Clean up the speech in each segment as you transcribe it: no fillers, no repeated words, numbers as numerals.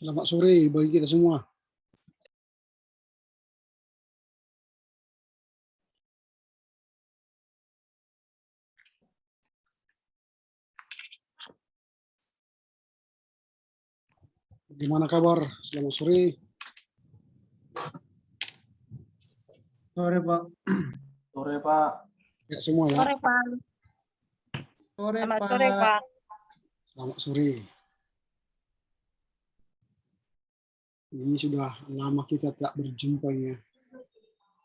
Selamat sore bagi kita semua. Gimana kabar? Selamat sore. Sore, Pak. Sore, Pak. Ya semua ya. Sore, Pak. Sore, Selamat Pak. sore, Pak. Selamat sore. Ini sudah lama kita tak berjumpa ya.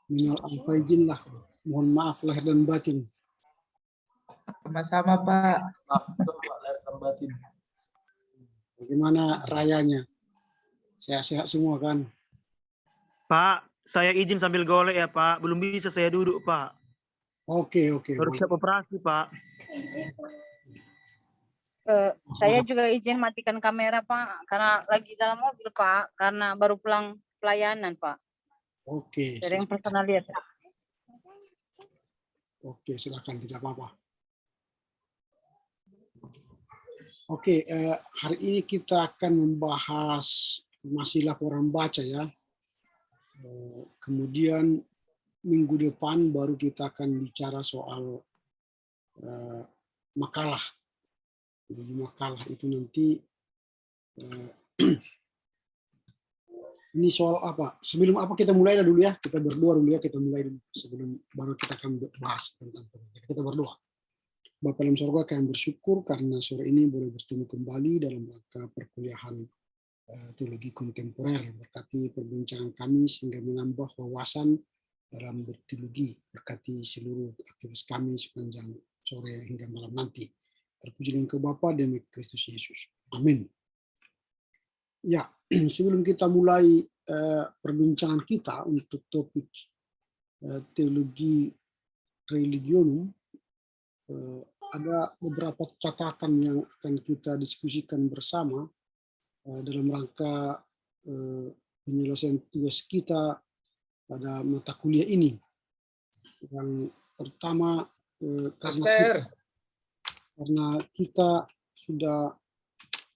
Minal afaizin lah. Mohon maaf lahir dan batin. Sama-sama, Pak. Maaf, Pak, lahir dan batin. Bagaimana rayanya? Sehat-sehat semua kan? Pak, saya izin sambil golek ya Pak. Belum bisa saya duduk Pak. Oke. Baru siap operasi Pak. Saya juga izin matikan kamera, Pak, karena lagi dalam mobil, Pak, karena baru pulang pelayanan, Pak. Oke. Dari yang personal lihat. Oke, silakan, tidak apa-apa. Oke, hari ini kita akan membahas masih laporan baca ya. Kemudian minggu depan baru kita akan bicara soal makalah. Jadi makalah itu nanti ini soal apa? Sebelum apa kita mulai dulu ya. Kita berdoa dulu ya. Kita mulai dulu sebelum baru kita akan bahas tentang kita berdoa. Bapa dalam surga, kami bersyukur karena sore ini boleh bertemu kembali dalam rangka perkuliahan teologi kontemporer. Berkati perbincangan kami sehingga menambah wawasan dalam berteologi. Berkati seluruh aktivis kami sepanjang sore hingga malam nanti. Terpuji engkau Bapa demi Kristus Yesus. Amin. Ya, sebelum kita mulai perbincangan kita untuk topik teologi religionum, ada beberapa catatan yang akan kita diskusikan bersama dalam rangka penyelesaian tugas kita pada mata kuliah ini. Yang pertama, karena kita sudah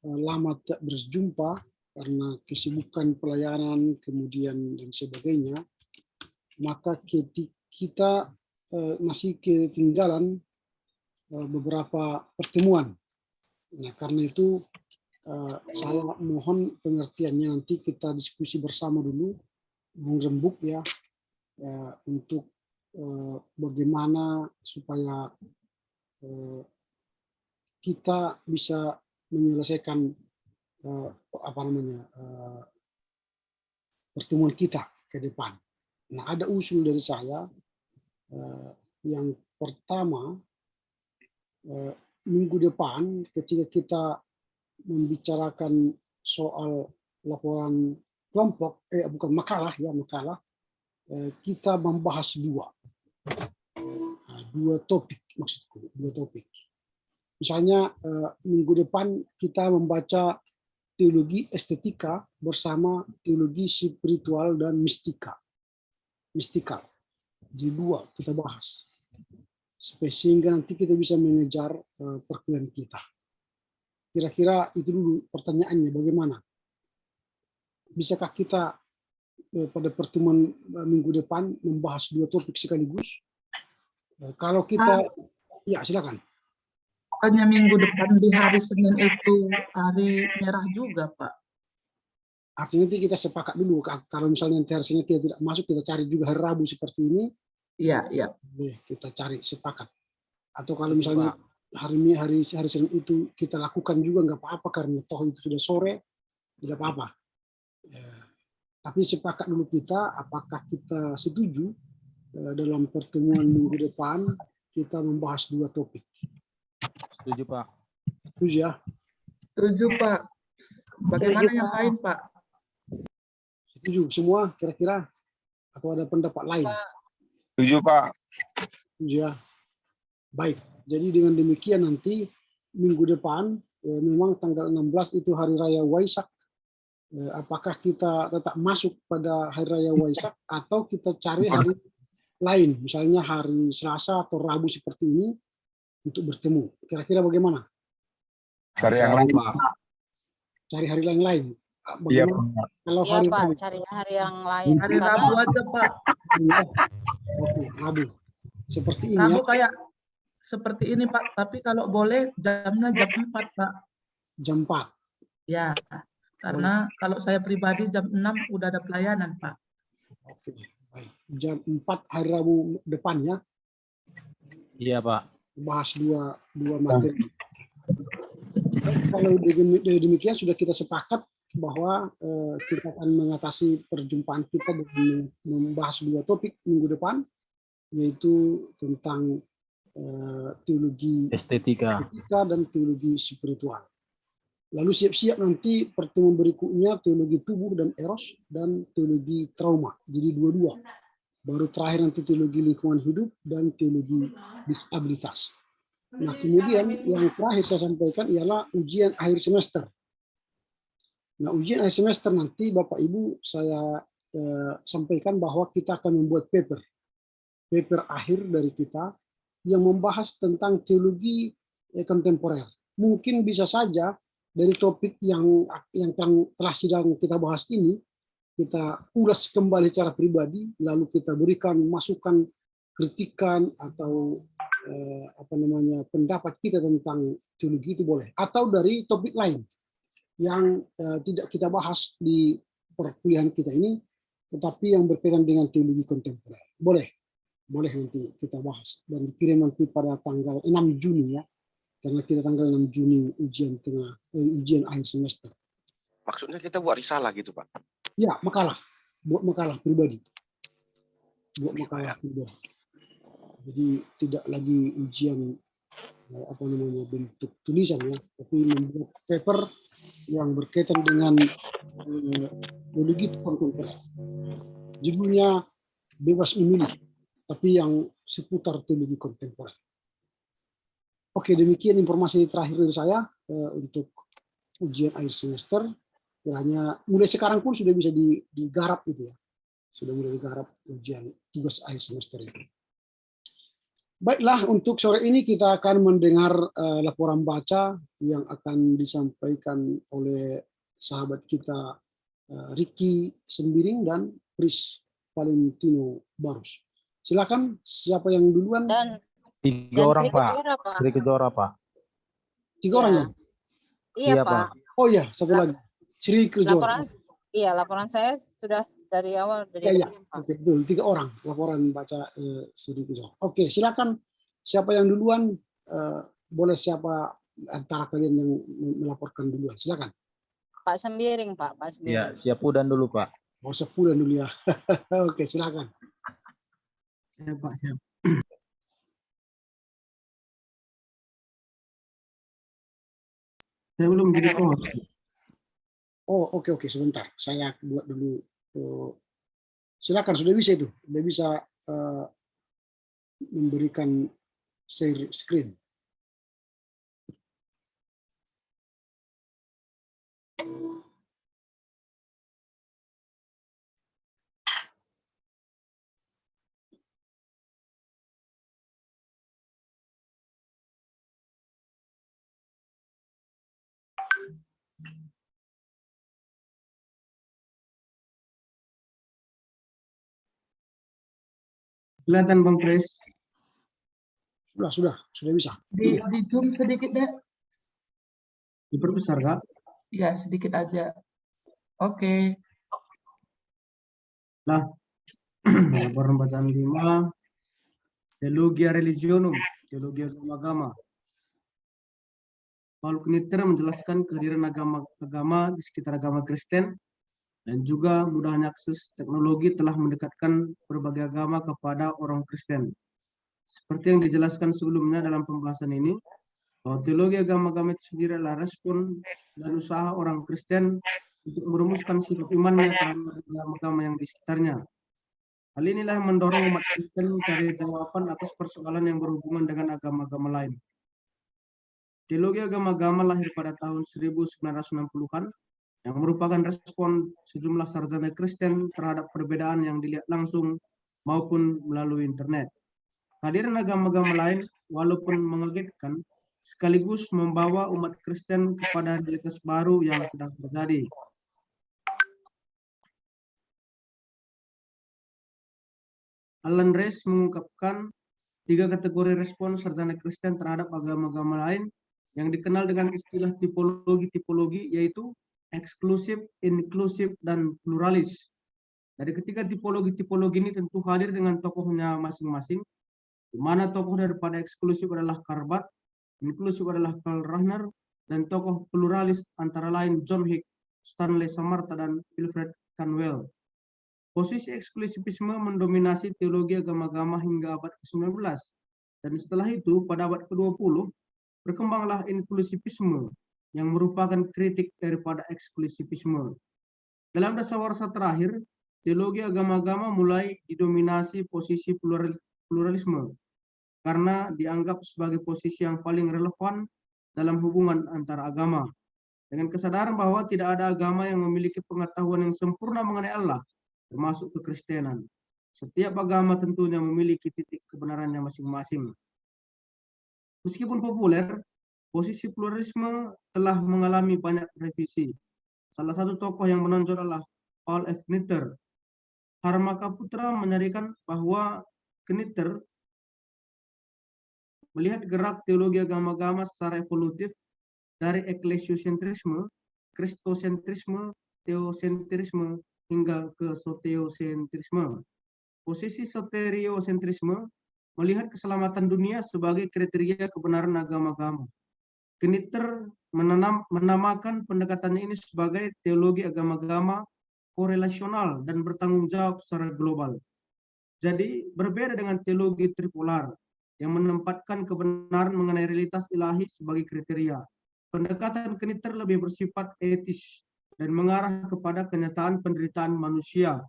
lama tak berjumpa karena kesibukan pelayanan kemudian dan sebagainya, maka kita masih ketinggalan beberapa pertemuan. Nah, karena itu saya mohon pengertiannya, nanti kita diskusi bersama dulu, Bung Rembuk ya, untuk bagaimana supaya kita bisa menyelesaikan pertemuan kita ke depan. Nah, ada usul dari saya yang pertama, minggu depan ketika kita membicarakan soal laporan kelompok, bukan makalah ya, makalah, kita membahas dua topik, maksudku dua topik. Misalnya minggu depan kita membaca teologi estetika bersama teologi spiritual dan mistikal. Jadi dua kita bahas. Sehingga nanti kita bisa mengejar perkuliahan kita. Kira-kira itu dulu pertanyaannya, bagaimana? Bisakah kita pada pertemuan minggu depan membahas dua topik sekaligus? Kalau kita, ya silakan. Bukannya minggu depan di hari Senin itu hari merah juga, Pak? Artinya nanti kita sepakat dulu. Kalau misalnya nanti hari Senin kita tidak masuk, kita cari juga hari Rabu seperti ini. Iya. Kita cari sepakat. Atau kalau misalnya hari Senin itu kita lakukan juga nggak apa-apa karena toh itu sudah sore, tidak apa-apa. Tapi sepakat dulu kita, apakah kita setuju dalam pertemuan minggu depan kita membahas dua topik. Setuju, Pak. Setuju ya? Setuju, Pak. Bagaimana Setuju, yang Pak. lain, Pak? Setuju semua kira-kira? Atau ada pendapat lain? Setuju, Pak. Setuju ya? Baik, jadi dengan demikian nanti minggu depan, memang tanggal 16 itu Hari Raya Waisak. Apakah kita tetap masuk pada Hari Raya Waisak atau kita cari hari lain, misalnya hari Selasa atau Rabu seperti ini untuk bertemu. Kira-kira bagaimana? Cari yang lain. Cari hari yang lain. Iya, bagaimana Pak. kalau Iya hari Pak, Rabu? cari hari yang lain. Hari Karena Rabu aja Pak. Oke, Rabu. Seperti ini ya. Rabu kayak seperti ini Pak, tapi kalau boleh jamnya jam 4 Pak. Jam 4. Ya, karena kalau saya pribadi jam 6 udah ada pelayanan Pak. Oke, baik. Jam 4 hari Rabu depannya Iya, Pak. bahas dua materi. Kalau demikian sudah kita sepakat bahwa kita akan mengatasi perjumpaan kita dengan membahas dua topik minggu depan, yaitu tentang teologi Estetika. dan teologi spiritual. Lalu siap-siap nanti pertemuan berikutnya teologi tubuh dan eros dan teologi trauma. Jadi dua-dua. Baru terakhir nanti teologi lingkungan hidup dan teologi disabilitas. Nah, kemudian yang terakhir saya sampaikan ialah ujian akhir semester. Nah, ujian akhir semester nanti Bapak Ibu saya sampaikan bahwa kita akan membuat paper akhir dari kita yang membahas tentang teologi kontemporer. Mungkin bisa saja dari topik yang telah sedang kita bahas ini, kita ulas kembali secara pribadi, lalu kita berikan masukan, kritikan atau pendapat kita tentang teologi itu boleh. Atau dari topik lain yang tidak kita bahas di perkuliahan kita ini, tetapi yang berkaitan dengan teologi kontemporer. Boleh nanti kita bahas dan dikirim nanti pada tanggal 6 Juni ya, karena kita tanggal 6 Juni ujian akhir semester. Maksudnya kita buat risalah gitu, Pak? Ya, buat makalah pribadi. Jadi tidak lagi ujian bentuk tulisan ya, tapi membuat paper yang berkaitan dengan teologi kontemporer. Judulnya bebas memilih, tapi yang seputar teologi kontemporer. Oke, demikian informasi terakhir dari saya untuk ujian akhir semester. Kiranya mulai sekarang pun sudah bisa digarap gitu ya. Sudah mulai digarap ujian tugas akhir semester itu. Baiklah, untuk sore ini kita akan mendengar laporan baca yang akan disampaikan oleh sahabat kita Ricky Sembiring dan Pris Valentino Barus. Silakan, siapa yang duluan? dan 3 dan orang, Sri Pak. Kejora, Pak. Sri Kejora, Pak. 3 orang ya? Iya, Iya, Pak. Pak. Oh iya, satu lagi. Sri Kejora. Laporan saya sudah dari awal dari Ya, kirim, Pak. oke, betul. 3 orang laporan baca Sri Kejora. Oke, silakan. Siapa yang duluan? Boleh siapa antara kalian yang melaporkan duluan? Silakan. Pak Sembiring, Pak. Pak Iya, Sembiring. siap udan dulu, Pak. Mau 10 dulu ya. Oke, silakan. Ya, Pak, siap. Saya belum jadi host. Oh, oke, sebentar. Saya buat dulu. Silakan, sudah bisa itu. Sudah bisa memberikan share screen. Kelihatan Bang Pres? Sudah bisa. Di zoom sedikit deh. Diperbesar, Kak? Ya, sedikit aja. Oke. Nah, laporan bacaan 5. Teologia Religionum, teologi agama. Paul Knitter menjelaskan kehadiran agama di sekitar agama Kristen dan juga mudahnya akses teknologi telah mendekatkan berbagai agama kepada orang Kristen. Seperti yang dijelaskan sebelumnya dalam pembahasan ini, bahwa teologi agama-agama itu sendiri adalah respon dan usaha orang Kristen untuk merumuskan sikap imannya terhadap agama-agama yang di sekitarnya. Hal inilah yang mendorong umat Kristen mencari jawaban atas persoalan yang berhubungan dengan agama-agama lain. Teologi agama-agama lahir pada tahun 1960-an yang merupakan respon sejumlah sarjana Kristen terhadap perbedaan yang dilihat langsung maupun melalui internet. Kehadiran agama-agama lain, walaupun mengagetkan, sekaligus membawa umat Kristen kepada realitas baru yang sedang terjadi. Alan Rees mengungkapkan 3 kategori respon sarjana Kristen terhadap agama-agama lain yang dikenal dengan istilah tipologi-tipologi, yaitu eksklusif, inklusif, dan pluralis. Dari ketiga tipologi-tipologi ini tentu hadir dengan tokohnya masing-masing, di mana tokoh daripada eksklusif adalah Karbat, inklusif adalah Karl Rahner, dan tokoh pluralis antara lain John Hick, Stanley Samarta, dan Wilfred Canwell. Posisi eksklusivisme mendominasi teologi agama-agama hingga abad ke-19, dan setelah itu pada abad ke-20 berkembanglah inklusivisme yang merupakan kritik daripada eksklusivisme. Dalam dasawarsa terakhir, teologi agama-agama mulai didominasi posisi pluralisme karena dianggap sebagai posisi yang paling relevan dalam hubungan antara agama. Dengan kesadaran bahwa tidak ada agama yang memiliki pengetahuan yang sempurna mengenai Allah, termasuk kekristenan. Setiap agama tentunya memiliki titik kebenarannya masing-masing. Meskipun populer, posisi pluralisme telah mengalami banyak revisi. Salah satu tokoh yang menonjol adalah Paul F. Knitter. Harmaka Putra menyatakan bahwa Knitter melihat gerak teologi agama-agama secara evolutif dari eklesiosentrisme, kristosentrisme, teosentrisme, hingga ke soteosentrisme. Posisi soteriosentrisme melihat keselamatan dunia sebagai kriteria kebenaran agama-agama. Knitter menamakan pendekatannya ini sebagai teologi agama-agama korelasional dan bertanggung jawab secara global. Jadi berbeda dengan teologi tripolar yang menempatkan kebenaran mengenai realitas ilahi sebagai kriteria. Pendekatan Knitter lebih bersifat etis dan mengarah kepada kenyataan penderitaan manusia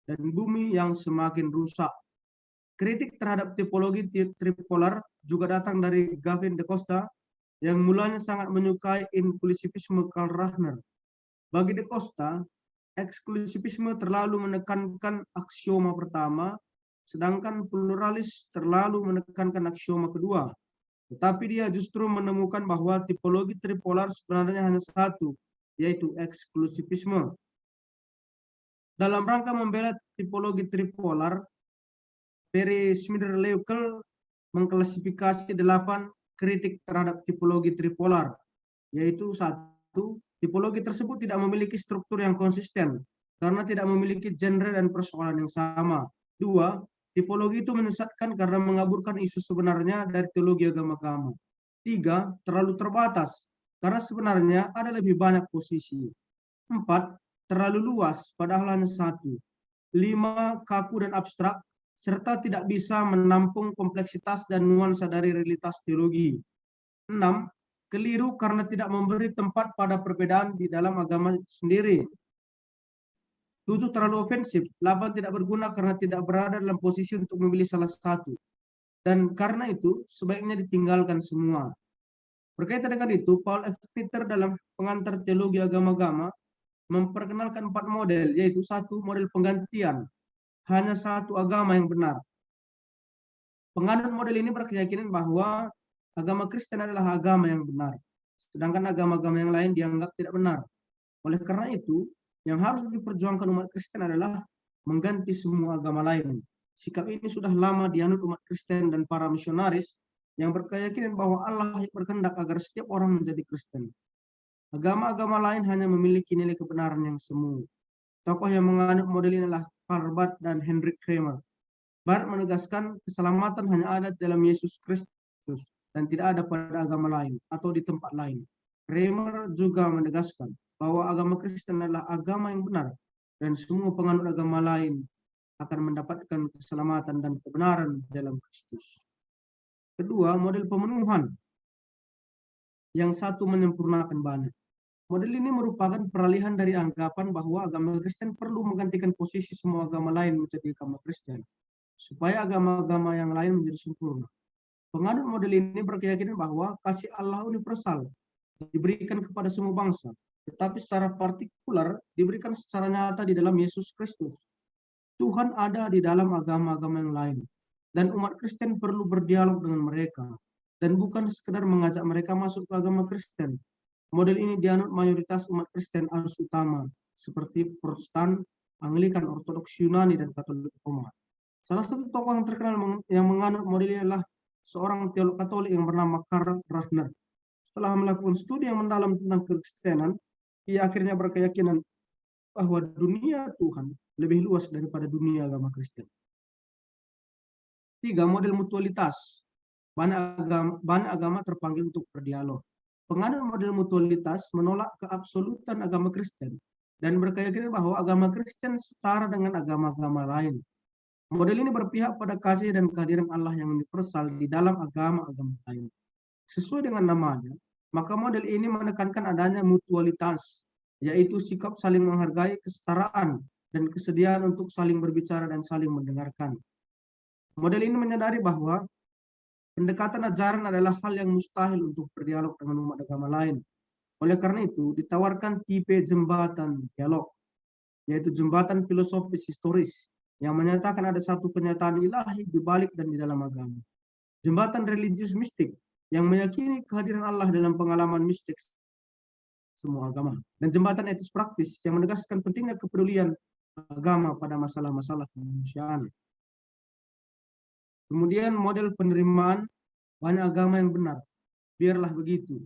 dan bumi yang semakin rusak. Kritik terhadap tipologi tripolar juga datang dari Gavin de Costa yang mulanya sangat menyukai inklusivisme Karl Rahner. Bagi de Costa, eksklusivisme terlalu menekankan aksioma pertama, sedangkan pluralis terlalu menekankan aksioma kedua. Tetapi dia justru menemukan bahwa tipologi tripolar sebenarnya hanya satu, yaitu eksklusivisme. Dalam rangka membela tipologi tripolar, Perry Schmieder-Leukel mengklasifikasi 8 kritik terhadap tipologi tripolar, yaitu 1. Tipologi tersebut tidak memiliki struktur yang konsisten karena tidak memiliki genre dan persoalan yang sama. 2. Tipologi itu menyesatkan karena mengaburkan isu sebenarnya dari teologi agama-agama. 3. Terlalu terbatas karena sebenarnya ada lebih banyak posisi. 4. Terlalu luas padahal hanya 1. 5. Kaku dan abstrak serta tidak bisa menampung kompleksitas dan nuansa dari realitas teologi. 6. Keliru karena tidak memberi tempat pada perbedaan di dalam agama sendiri. 7. Terlalu ofensif. 8. Tidak berguna karena tidak berada dalam posisi untuk memilih salah satu. Dan karena itu, sebaiknya ditinggalkan semua. Berkaitan dengan itu, Paul F. Knitter dalam Pengantar Teologi Agama-agama memperkenalkan 4 model, yaitu 1. Model penggantian. Hanya satu agama yang benar. Penganut model ini berkeyakinan bahwa agama Kristen adalah agama yang benar, sedangkan agama-agama yang lain dianggap tidak benar. Oleh karena itu, yang harus diperjuangkan umat Kristen adalah mengganti semua agama lain. Sikap ini sudah lama dianut umat Kristen dan para misionaris yang berkeyakinan bahwa Allah berkehendak agar setiap orang menjadi Kristen. Agama-agama lain hanya memiliki nilai kebenaran yang semu. Tokoh yang menganut model ini adalah Karl Barth dan Hendrik Kramer. Barth menegaskan keselamatan hanya ada dalam Yesus Kristus dan tidak ada pada agama lain atau di tempat lain. Kramer juga menegaskan bahwa agama Kristen adalah agama yang benar dan semua penganut agama lain akan mendapatkan keselamatan dan kebenaran dalam Kristus. Kedua, model pemenuhan. Yang satu menyempurnakan banyak. Model ini merupakan peralihan dari anggapan bahwa agama Kristen perlu menggantikan posisi semua agama lain menjadi agama Kristen, supaya agama-agama yang lain menjadi sempurna. Penganut model ini berkeyakinan bahwa kasih Allah universal diberikan kepada semua bangsa, tetapi secara partikular diberikan secara nyata di dalam Yesus Kristus. Tuhan ada di dalam agama-agama yang lain, dan umat Kristen perlu berdialog dengan mereka, dan bukan sekedar mengajak mereka masuk ke agama Kristen. Model ini dianut mayoritas umat Kristen arus utama, seperti Protestan, Anglikan, Ortodoks Yunani, dan Katolik Roma. Salah satu tokoh yang terkenal yang menganut model ini adalah seorang teolog Katolik yang bernama Karl Rahner. Setelah melakukan studi yang mendalam tentang kekristenan, ia akhirnya berkeyakinan bahwa dunia Tuhan lebih luas daripada dunia agama Kristen. 3. Model mutualitas. Banyak agama terpanggil untuk berdialog. Penganut model mutualitas menolak keabsolutan agama Kristen dan berkeyakinan bahwa agama Kristen setara dengan agama-agama lain. Model ini berpihak pada kasih dan kehadiran Allah yang universal di dalam agama-agama lain. Sesuai dengan namanya, maka model ini menekankan adanya mutualitas, yaitu sikap saling menghargai, kesetaraan, dan kesediaan untuk saling berbicara dan saling mendengarkan. Model ini menyadari bahwa pendekatan ajaran adalah hal yang mustahil untuk berdialog dengan umat agama lain. Oleh karena itu, ditawarkan tipe jembatan dialog, yaitu jembatan filosofis historis, yang menyatakan ada satu kenyataan ilahi di balik dan di dalam agama. Jembatan religius mistik, yang meyakini kehadiran Allah dalam pengalaman mistik semua agama. Dan jembatan etis praktis, yang menegaskan pentingnya kepedulian agama pada masalah-masalah kemanusiaan. Kemudian model penerimaan banyak agama yang benar. Biarlah begitu.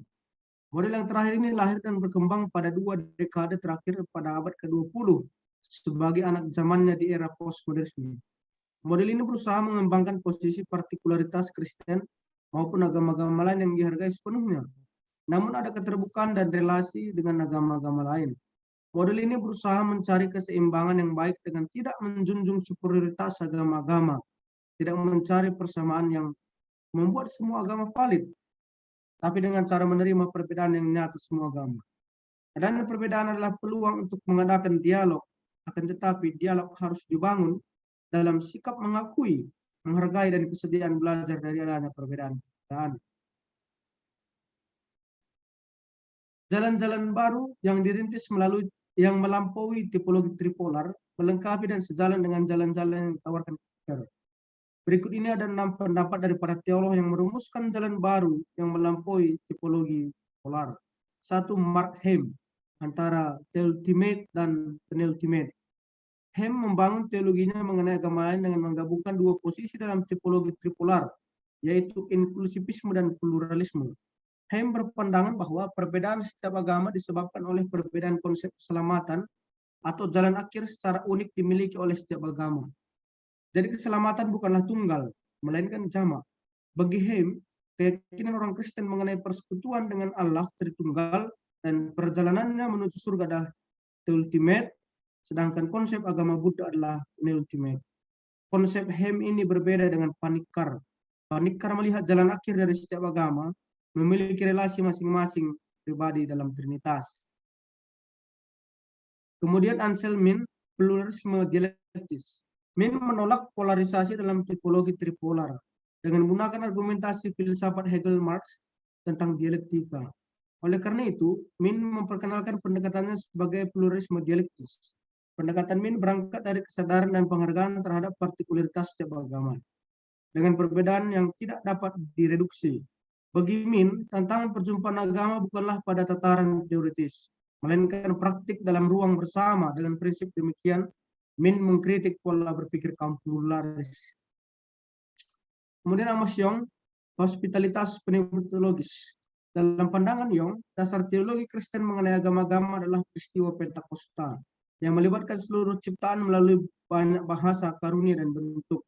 Model yang terakhir ini lahir dan berkembang pada 2 dekade terakhir pada abad ke-20 sebagai anak zamannya di era postmodernisme. Model ini berusaha mengembangkan posisi partikularitas Kristen maupun agama-agama lain yang dihargai sepenuhnya. Namun ada keterbukaan dan relasi dengan agama-agama lain. Model ini berusaha mencari keseimbangan yang baik dengan tidak menjunjung superioritas agama-agama, tidak mencari persamaan yang membuat semua agama valid, tapi dengan cara menerima perbedaan yang nyata semua agama. Adanya perbedaan adalah peluang untuk mengadakan dialog, akan tetapi dialog harus dibangun dalam sikap mengakui, menghargai, dan kesediaan belajar dari adanya perbedaan. Jalan-jalan baru yang dirintis yang melampaui tipologi tripolar, melengkapi dan sejalan dengan jalan-jalan yang ditawarkan Luther. Berikut ini ada 6 pendapat dari para teolog yang merumuskan jalan baru yang melampaui tipologi polar. 1. Mark Hem, antara theultimate dan penultimate. Hem membangun teologinya mengenai agama lain dengan menggabungkan 2 posisi dalam tipologi tripolar, yaitu inklusivisme dan pluralisme. Hem berpandangan bahwa perbedaan setiap agama disebabkan oleh perbedaan konsep keselamatan atau jalan akhir secara unik dimiliki oleh setiap agama. Jadi keselamatan bukanlah tunggal, melainkan jamak. Bagi Hem, keyakinan orang Kristen mengenai persekutuan dengan Allah Tritunggal dan perjalanannya menuju surga adalah ultimate, sedangkan konsep agama Buddha adalah ultimate. Konsep Hem ini berbeda dengan Panikkar. Panikkar melihat jalan akhir dari setiap agama memiliki relasi masing-masing pribadi dalam Trinitas. Kemudian Ansel Min, pluralisme dialektis. Min menolak polarisasi dalam tipologi tripolar dengan menggunakan argumentasi filsafat Hegel Marx tentang dialektika. Oleh karena itu, Min memperkenalkan pendekatannya sebagai pluralisme dialektis. Pendekatan Min berangkat dari kesadaran dan penghargaan terhadap partikularitas setiap agama, dengan perbedaan yang tidak dapat direduksi. Bagi Min, tantangan perjumpaan agama bukanlah pada tataran teoritis, melainkan praktik dalam ruang bersama. Dengan prinsip demikian, Min mengkritik pola berpikir kaum pluralis. Kemudian Amos Yong, hospitalitas pneumatologis. Dalam pandangan Yong, dasar teologi Kristen mengenai agama-agama adalah peristiwa Pentakosta, yang melibatkan seluruh ciptaan melalui banyak bahasa, karunia, dan bentuk.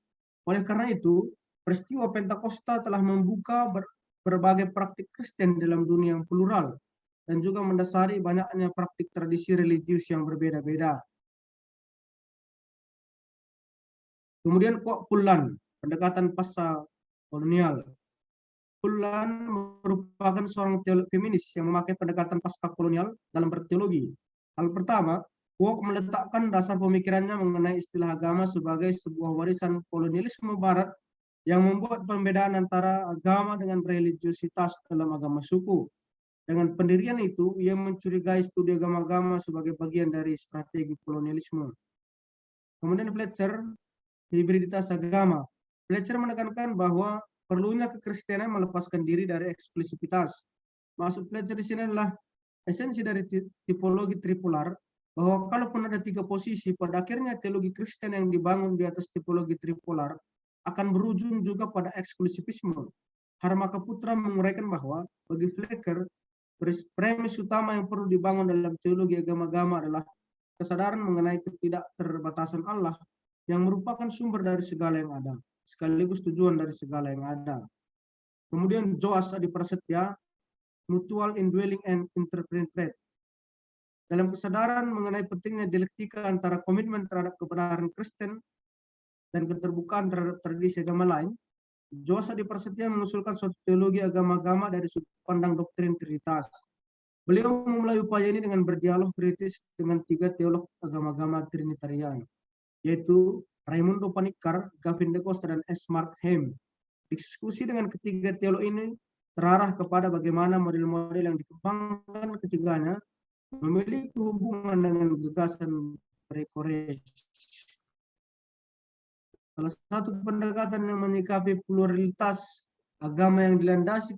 Oleh karena itu, peristiwa Pentakosta telah membuka berbagai praktik Kristen dalam dunia yang plural, dan juga mendasari banyaknya praktik tradisi religius yang berbeda-beda. Kemudian Kwok Pullan, pendekatan pasca kolonial. Pullan merupakan seorang teolog feminis yang memakai pendekatan pasca kolonial dalam berteologi. Hal pertama, Kwok meletakkan dasar pemikirannya mengenai istilah agama sebagai sebuah warisan kolonialisme barat yang membuat pembedaan antara agama dengan religiositas dalam agama suku. Dengan pendirian itu, ia mencurigai studi agama-agama sebagai bagian dari strategi kolonialisme. Kemudian Fletcher, hibriditas agama. Fletcher menekankan bahwa perlunya kekristenan melepaskan diri dari eksklusivitas. Maksud Fletcher di sini adalah esensi dari tipologi tripolar bahwa kalaupun ada 3 posisi, pada akhirnya teologi Kristen yang dibangun di atas tipologi tripolar akan berujung juga pada eksklusivisme. Harmaka Putra menguraikan bahwa bagi Flecker, premis utama yang perlu dibangun dalam teologi agama-agama adalah kesadaran mengenai ketidakterbatasan Allah yang merupakan sumber dari segala yang ada, sekaligus tujuan dari segala yang ada. Kemudian Joas Adi Prasetya, Mutual Indwelling and Interpreted. Dalam kesadaran mengenai pentingnya dialektika antara komitmen terhadap kebenaran Kristen dan keterbukaan terhadap tradisi agama lain, Joas Adi Prasetya mengusulkan suatu teologi agama-agama dari sudut pandang doktrin Trinitas. Beliau memulai upaya ini dengan berdialog kritis dengan 3 teolog agama-agama Trinitarian, yaitu Raimundo Panikkar, Gavin de Costa, dan S. Mark Hem. Diskusi dengan ketiga teolog ini terarah kepada bagaimana model-model yang dikembangkan ketiganya memiliki hubungan dengan gagasan prekoresh. Salah satu pendekatan yang menyikapi pluralitas agama yang dilandasi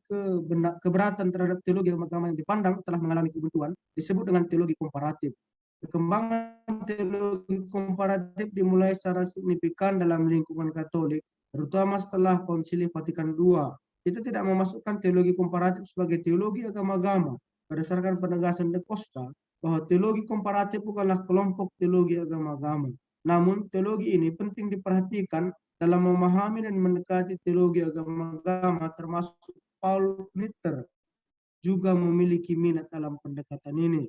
keberatan terhadap teologi agama yang dipandang telah mengalami kebuntuan disebut dengan teologi komparatif. Perkembangan teologi komparatif dimulai secara signifikan dalam lingkungan Katolik, terutama setelah Konsili Vatikan II. Kita tidak memasukkan teologi komparatif sebagai teologi agama-agama berdasarkan penegasan de Costa bahwa teologi komparatif bukanlah kelompok teologi agama-agama. Namun, teologi ini penting diperhatikan dalam memahami dan mendekati teologi agama-agama, termasuk Paul Knitter juga memiliki minat dalam pendekatan ini.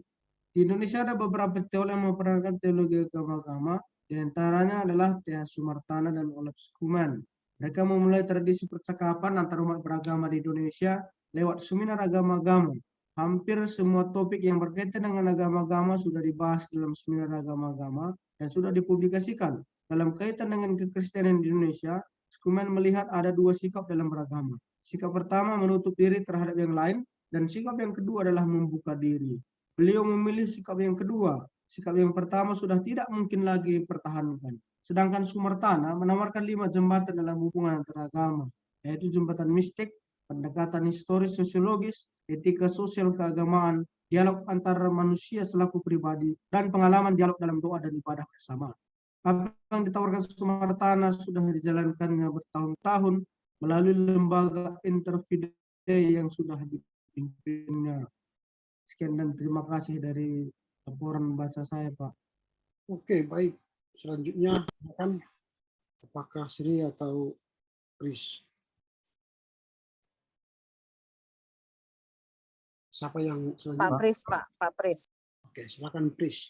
Di Indonesia ada beberapa teolog yang memperkenalkan teologi agama-agama, di antaranya adalah T.H. Sumartana dan Olaf Skuman. Mereka memulai tradisi percakapan antar umat beragama di Indonesia lewat seminar agama-agama. Hampir semua topik yang berkaitan dengan agama-agama sudah dibahas dalam seminar agama-agama dan sudah dipublikasikan. Dalam kaitan dengan kekristenan di Indonesia, Skuman melihat ada 2 sikap dalam beragama. Sikap pertama menutup diri terhadap yang lain, dan sikap yang kedua adalah membuka diri. Beliau memilih sikap yang kedua. Sikap yang pertama sudah tidak mungkin lagi dipertahankan. Sedangkan Sumartana menawarkan 5 jembatan dalam hubungan antar agama, yaitu jembatan mistik, pendekatan historis sosiologis, etika sosial keagamaan, dialog antar manusia selaku pribadi, dan pengalaman dialog dalam doa dan ibadah bersama. Apa yang ditawarkan Sumartana sudah dijalankannya bertahun-tahun melalui lembaga Interfide yang sudah dipimpinnya. Sekian dan terima kasih dari laporan baca saya, Pak. Oke, baik. Selanjutnya, apakah Sri atau Pris? Siapa yang selanjutnya? Pak Pris, Pak. Pak Pris. Oke, silakan Pris.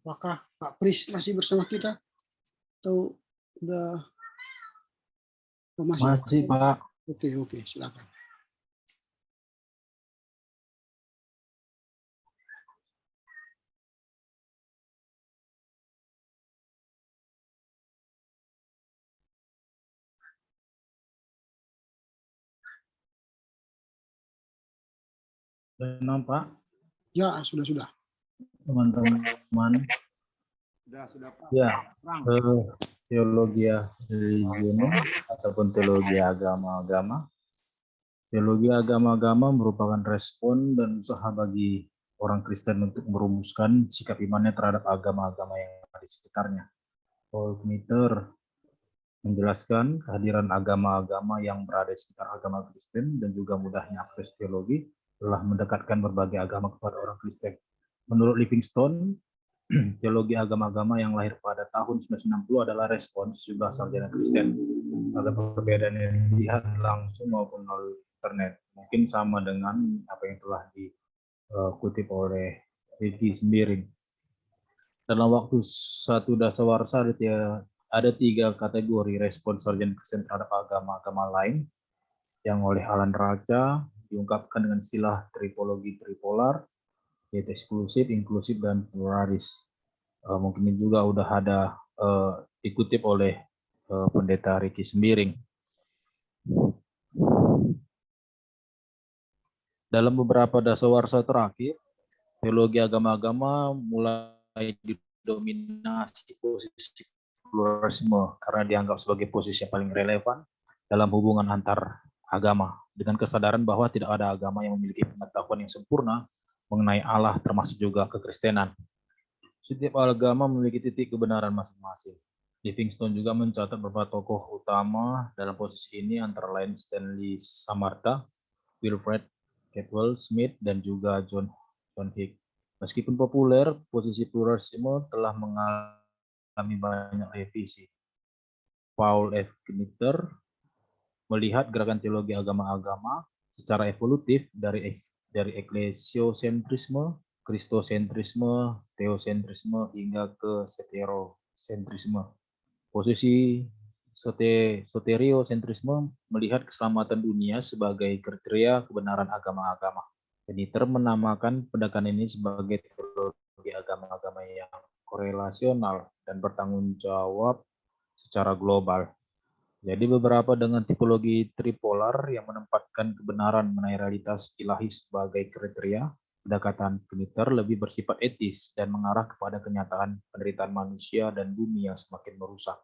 Apakah Pak Pris masih bersama kita? Atau sudah Masih, Pak. Oke, silakan. Sudah, Pak. Ya, sudah. Teman-teman. Ya, teologi religion ataupun teologi agama-agama. Teologi agama-agama merupakan respon dan usaha bagi orang Kristen untuk merumuskan sikap imannya terhadap agama-agama yang ada di sekitarnya. Paul Knitter menjelaskan kehadiran agama-agama yang berada di sekitar agama Kristen dan juga mudahnya akses teologi telah mendekatkan berbagai agama kepada orang Kristen. Menurut Livingstone, teologi agama-agama yang lahir pada tahun 1960 adalah respons sejumlah sarjana Kristen pada perbedaan yang dilihat langsung maupun melalui internet. Mungkin sama dengan apa yang telah dikutip oleh Ricky Sembiring. Dalam waktu satu dasawarsa ada 3 kategori respons sarjana Kristen terhadap agama-agama lain yang oleh Alan Raja diungkapkan dengan istilah tripologi tripolar, yaitu eksklusif, inklusif, dan pluralis. Mungkin juga udah ada dikutip oleh pendeta Ricky Sembiring. Dalam beberapa dasawarsa terakhir, teologi agama-agama mulai didominasi posisi pluralisme karena dianggap sebagai posisi yang paling relevan dalam hubungan antar agama, dengan kesadaran bahwa tidak ada agama yang memiliki pengetahuan yang sempurna mengenai Allah, termasuk juga kekristenan. Setiap agama memiliki titik kebenaran masing-masing. Livingstone juga mencatat beberapa tokoh utama dalam posisi ini, antara lain Stanley Samarta, Wilfred Caldwell Smith, dan juga John Hick. Meskipun populer, posisi pluralisme telah mengalami banyak revisi. Paul F. Knitter melihat gerakan teologi agama-agama secara evolutif dari eklesiosentrisme, kristosentrisme, teosentrisme, hingga ke heterosentrisme. Posisi soteriosentrisme melihat keselamatan dunia sebagai kriteria kebenaran agama-agama. Knitter menamakan pendekatan ini sebagai teologi agama-agama yang korelasional dan bertanggung jawab secara global. Jadi beberapa dengan tipologi tripolar yang menempatkan kebenaran mengenai realitas ilahi sebagai kriteria, pendekatan Knitter lebih bersifat etis dan mengarah kepada kenyataan penderitaan manusia dan bumi yang semakin merusak.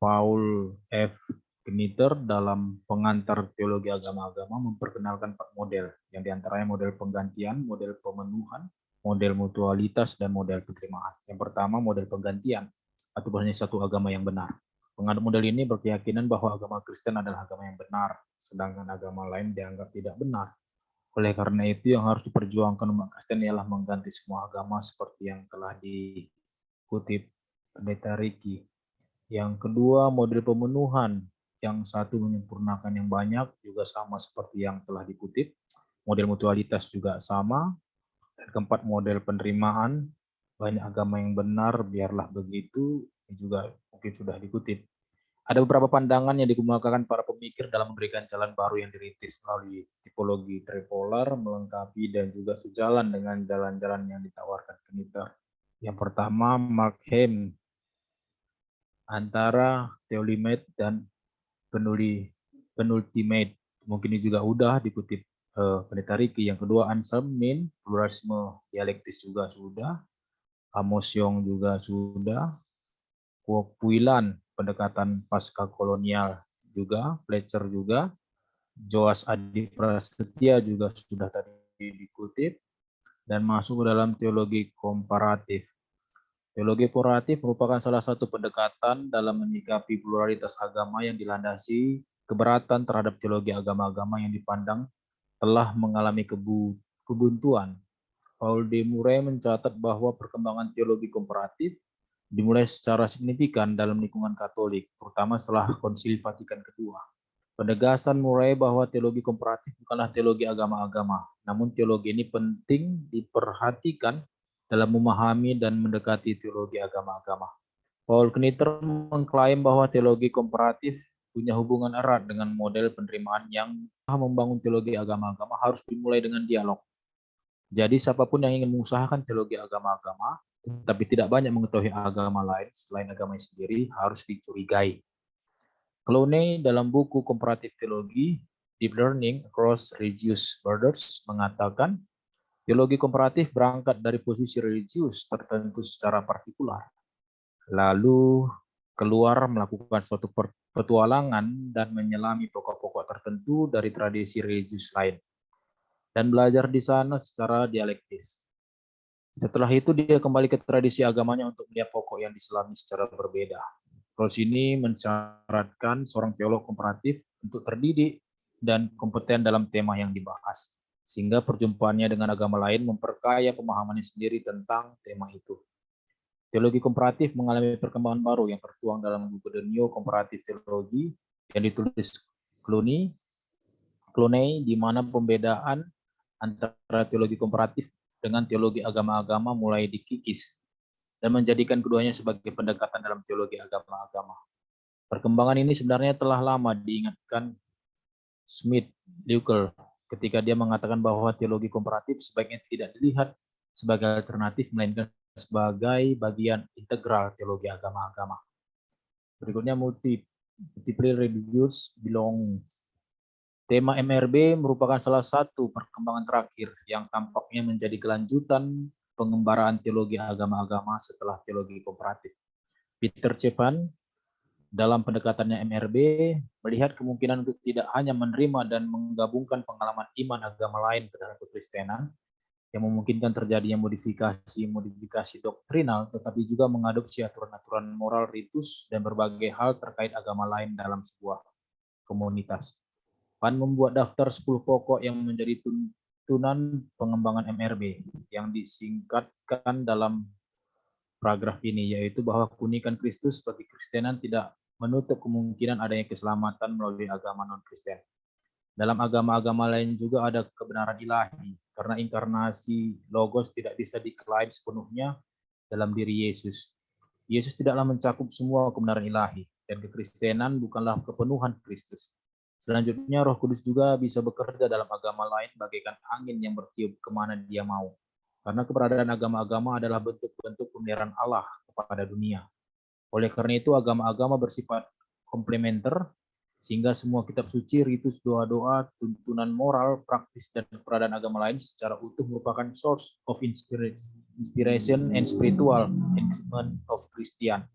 Paul F. Knitter dalam Pengantar Teologi Agama-agama memperkenalkan 4 model, yang diantaranya model penggantian, model pemenuhan, model mutualitas, dan model penerimaan. Yang pertama, model penggantian, atau hanya satu agama yang benar. Penganut model ini berkeyakinan bahwa agama Kristen adalah agama yang benar, sedangkan agama lain dianggap tidak benar. Oleh karena itu, yang harus diperjuangkan umat Kristen ialah mengganti semua agama seperti yang telah dikutip Pendeta Ricky. Yang kedua, model pemenuhan. Yang satu menyempurnakan yang banyak, juga sama seperti yang telah dikutip. Model mutualitas juga sama. Dan keempat, model penerimaan. Banyak agama yang benar, biarlah begitu. Ini juga mungkin sudah dikutip. Ada beberapa pandangan yang dikemukakan para pemikir dalam memberikan jalan baru yang dirintis melalui tipologi tripolar, melengkapi dan juga sejalan dengan jalan-jalan yang ditawarkan Knitter. Yang pertama, Mark Hem, antara Theolimate dan Penultimate. Mungkin ini juga udah dikutip Pendeta Ricky. Yang kedua, Anselm Min, pluralisme dialektis juga sudah. Amos Yong juga sudah. Kwok Puilan, pendekatan pasca kolonial juga. Fletcher juga. Joas Adi Prasetya juga sudah tadi dikutip. Dan masuk ke dalam teologi komparatif. Teologi komparatif merupakan salah satu pendekatan dalam menyikapi pluralitas agama yang dilandasi keberatan terhadap teologi agama-agama yang dipandang telah mengalami kebuntuan. Paul D. Murray mencatat bahwa perkembangan teologi komparatif dimulai secara signifikan dalam lingkungan Katolik, terutama setelah Konsili Vatikan II. Penegasan Murray bahwa teologi komparatif bukanlah teologi agama-agama, namun teologi ini penting diperhatikan dalam memahami dan mendekati teologi agama-agama. Paul Knitter mengklaim bahwa teologi komparatif punya hubungan erat dengan model penerimaan yang membangun teologi agama-agama harus dimulai dengan dialog. Jadi siapapun yang ingin mengusahakan teologi agama-agama, tapi tidak banyak mengetahui agama lain selain agamanya sendiri, harus dicurigai. Clooney dalam buku Komparatif Teologi, Deep Learning Across Religious Borders mengatakan, teologi komparatif berangkat dari posisi religius tertentu secara partikular, lalu keluar melakukan suatu petualangan dan menyelami pokok-pokok tertentu dari tradisi religius lain, dan belajar di sana secara dialektis. Setelah itu dia kembali ke tradisi agamanya untuk melihat pokok yang diselami secara berbeda. Proses ini mensyaratkan seorang teolog komparatif untuk terdidik dan kompeten dalam tema yang dibahas, sehingga perjumpaannya dengan agama lain memperkaya pemahamannya sendiri tentang tema itu. Teologi komparatif mengalami perkembangan baru yang tertuang dalam buku The New Comparative Theology yang ditulis Clooney, di mana pembedaan antara teologi komparatif dengan teologi agama-agama mulai dikikis dan menjadikan keduanya sebagai pendekatan dalam teologi agama-agama. Perkembangan ini sebenarnya telah lama diingatkan Smith Leukel ketika dia mengatakan bahwa teologi komparatif sebaiknya tidak dilihat sebagai alternatif, melainkan sebagai bagian integral teologi agama-agama. Berikutnya multiple religious belonging. Tema MRB merupakan salah satu perkembangan terakhir yang tampaknya menjadi kelanjutan pengembaraan teologi agama-agama setelah teologi komparatif. Peter Cepan dalam pendekatannya MRB melihat kemungkinan untuk tidak hanya menerima dan menggabungkan pengalaman iman agama lain terhadap kekristenan yang memungkinkan terjadinya modifikasi doktrinal, tetapi juga mengadopsi aturan-aturan moral, ritus, dan berbagai hal terkait agama lain dalam sebuah komunitas. PAN membuat daftar 10 pokok yang menjadi tuntunan pengembangan MRB yang disingkatkan dalam paragraf ini, yaitu bahwa keunikan Kristus bagi Kristenan tidak menutup kemungkinan adanya keselamatan melalui agama non-Kristen. Dalam agama-agama lain juga ada kebenaran ilahi, karena inkarnasi Logos tidak bisa diklaim sepenuhnya dalam diri Yesus. Yesus tidaklah mencakup semua kebenaran ilahi, dan kekristenan bukanlah kepenuhan Kristus. Selanjutnya, Roh Kudus juga bisa bekerja dalam agama lain bagaikan angin yang bertiup kemana dia mau. Karena keberadaan agama-agama adalah bentuk-bentuk pemeliharaan Allah kepada dunia. Oleh karena itu, agama-agama bersifat komplementer, sehingga semua kitab suci, ritus, doa-doa, tuntunan moral, praktis, dan keberadaan agama lain secara utuh merupakan source of inspiration and spiritual enrichment of Christian.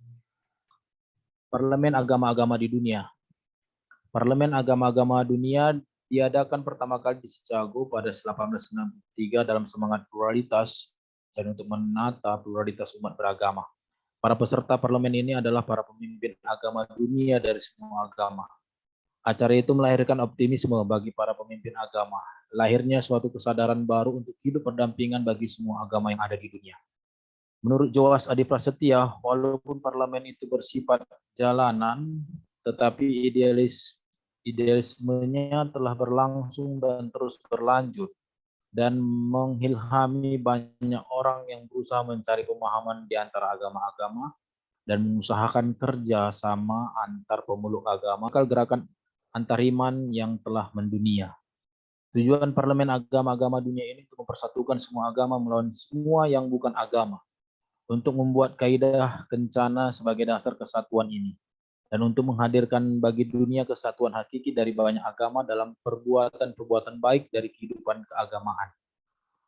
Parlemen agama-agama di dunia. Parlemen agama-agama dunia diadakan pertama kali di Chicago pada 1863 dalam semangat pluralitas dan untuk menata pluralitas umat beragama. Para peserta parlemen ini adalah para pemimpin agama dunia dari semua agama. Acara itu melahirkan optimisme bagi para pemimpin agama. Lahirnya suatu kesadaran baru untuk hidup berdampingan bagi semua agama yang ada di dunia. Menurut Joas Adi Prasetya, walaupun parlemen itu bersifat jalanan, tetapi idealismenya telah berlangsung dan terus berlanjut dan mengilhami banyak orang yang berusaha mencari pemahaman di antara agama-agama dan mengusahakan kerja sama antar pemeluk agama, gerakan antariman yang telah mendunia. Tujuan parlemen agama-agama dunia ini untuk mempersatukan semua agama melawan semua yang bukan agama, untuk membuat kaidah kencana sebagai dasar kesatuan ini, dan untuk menghadirkan bagi dunia kesatuan hakiki dari banyak agama dalam perbuatan-perbuatan baik dari kehidupan keagamaan.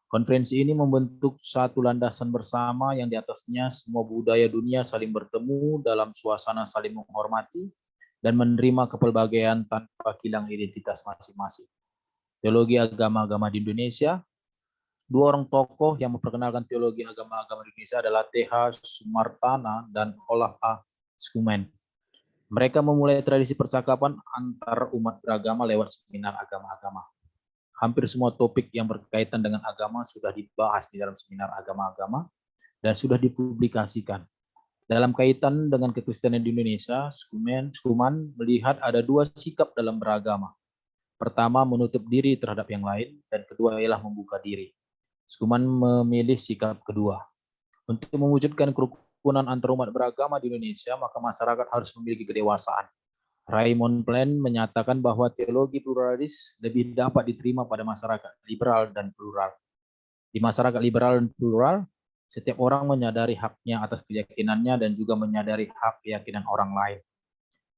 Konferensi ini membentuk satu landasan bersama yang di atasnya semua budaya dunia saling bertemu dalam suasana saling menghormati dan menerima kepelbagaian tanpa hilang identitas masing-masing. Teologi agama-agama di Indonesia. Dua orang tokoh yang memperkenalkan teologi agama-agama di Indonesia adalah T.H. Sumartana dan Olaf A. Skuman. Mereka memulai tradisi percakapan antar umat beragama lewat seminar agama-agama. Hampir semua topik yang berkaitan dengan agama sudah dibahas di dalam seminar agama-agama dan sudah dipublikasikan. Dalam kaitan dengan kekristenan di Indonesia, Skuman melihat ada dua sikap dalam beragama. Pertama, menutup diri terhadap yang lain, dan kedua ialah membuka diri. Skuman memilih sikap kedua. Untuk mewujudkan kerukunan antar umat beragama di Indonesia, maka masyarakat harus memiliki kedewasaan. Raymond Plan menyatakan bahwa teologi pluralis lebih dapat diterima pada masyarakat liberal dan plural. Di masyarakat liberal dan plural, setiap orang menyadari haknya atas keyakinannya dan juga menyadari hak keyakinan orang lain.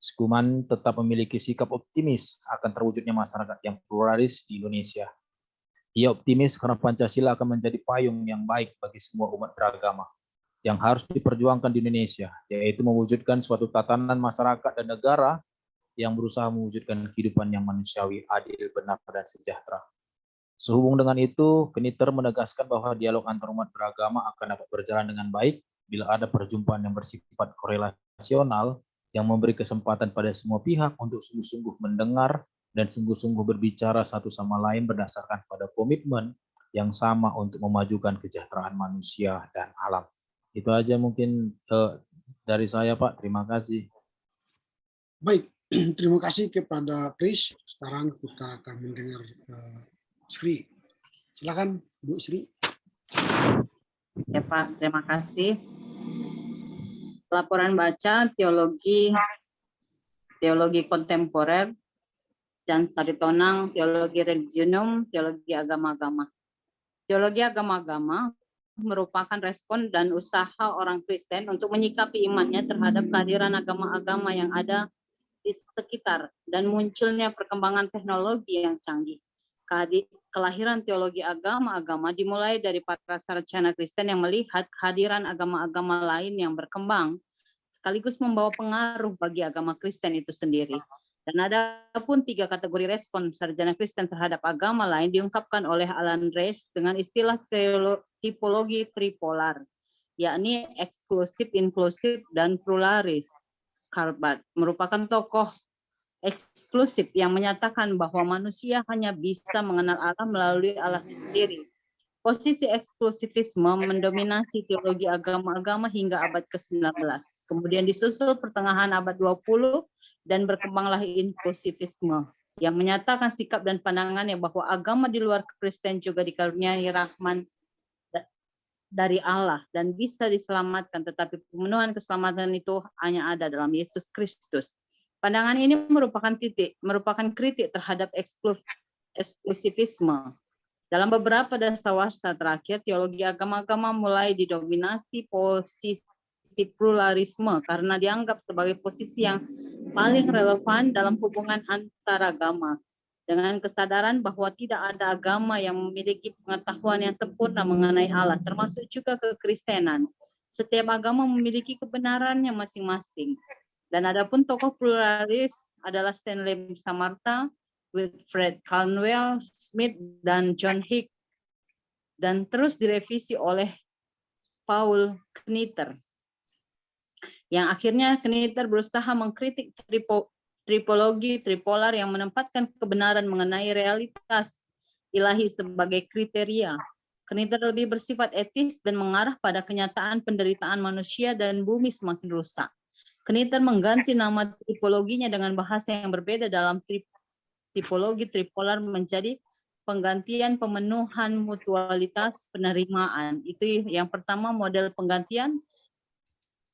Skuman tetap memiliki sikap optimis akan terwujudnya masyarakat yang pluralis di Indonesia. Ia optimis karena Pancasila akan menjadi payung yang baik bagi semua umat beragama yang harus diperjuangkan di Indonesia, yaitu mewujudkan suatu tatanan masyarakat dan negara yang berusaha mewujudkan kehidupan yang manusiawi, adil, benar, dan sejahtera. Sehubung dengan itu, Kniter menegaskan bahwa dialog antar umat beragama akan dapat berjalan dengan baik bila ada perjumpaan yang bersifat korelasional yang memberi kesempatan pada semua pihak untuk sungguh-sungguh mendengar dan sungguh-sungguh berbicara satu sama lain berdasarkan pada komitmen yang sama untuk memajukan kesejahteraan manusia dan alam. Itu aja mungkin dari saya, Pak. Terima kasih. Baik, terima kasih kepada Pris. Sekarang kita akan mendengar Sri. Silakan, Bu Sri. Ya Pak, terima kasih. Laporan baca teologi kontemporer, Jan Saritonang, teologi religionum, teologi agama-agama. Teologi agama-agama merupakan respon dan usaha orang Kristen untuk menyikapi imannya terhadap kehadiran agama-agama yang ada di sekitar dan munculnya perkembangan teknologi yang canggih. Kelahiran teologi agama-agama dimulai dari para sarjana Kristen yang melihat kehadiran agama-agama lain yang berkembang, sekaligus membawa pengaruh bagi agama Kristen itu sendiri. Dan ada pun 3 kategori respon sarjana Kristen terhadap agama lain diungkapkan oleh Alan Rees dengan istilah tipologi tripolar, yakni eksklusif, inklusif, dan pluralis. Karl Barth merupakan tokoh eksklusif yang menyatakan bahwa manusia hanya bisa mengenal Allah melalui Allah sendiri. Posisi eksklusivisme mendominasi teologi agama-agama hingga abad ke-19. Kemudian disusul pertengahan abad 20 dan berkembanglah inklusivisme yang menyatakan sikap dan pandangannya bahwa agama di luar Kristen juga dikaruniai rahmat dari Allah dan bisa diselamatkan, tetapi pemenuhan keselamatan itu hanya ada dalam Yesus Kristus. Pandangan ini merupakan kritik terhadap eksklusivisme. Dalam beberapa dasawarsa terakhir, teologi agama-agama mulai didominasi posisi pluralisme karena dianggap sebagai posisi yang paling relevan dalam hubungan antar agama, dengan kesadaran bahwa tidak ada agama yang memiliki pengetahuan yang sempurna mengenai Allah, termasuk juga kekristenan. Setiap agama memiliki kebenarannya masing-masing. Dan adapun tokoh pluralis adalah Stanley Samarta, Wilfred Caldwell Smith, dan John Hick, dan terus direvisi oleh Paul Knitter. Yang akhirnya Knitter berusaha mengkritik tripologi tripolar yang menempatkan kebenaran mengenai realitas ilahi sebagai kriteria. Knitter lebih bersifat etis dan mengarah pada kenyataan penderitaan manusia dan bumi semakin rusak. Knitter mengganti nama tripologinya dengan bahasa yang berbeda dalam tipologi tripolar menjadi penggantian pemenuhan mutualitas penerimaan. Itu yang pertama, model penggantian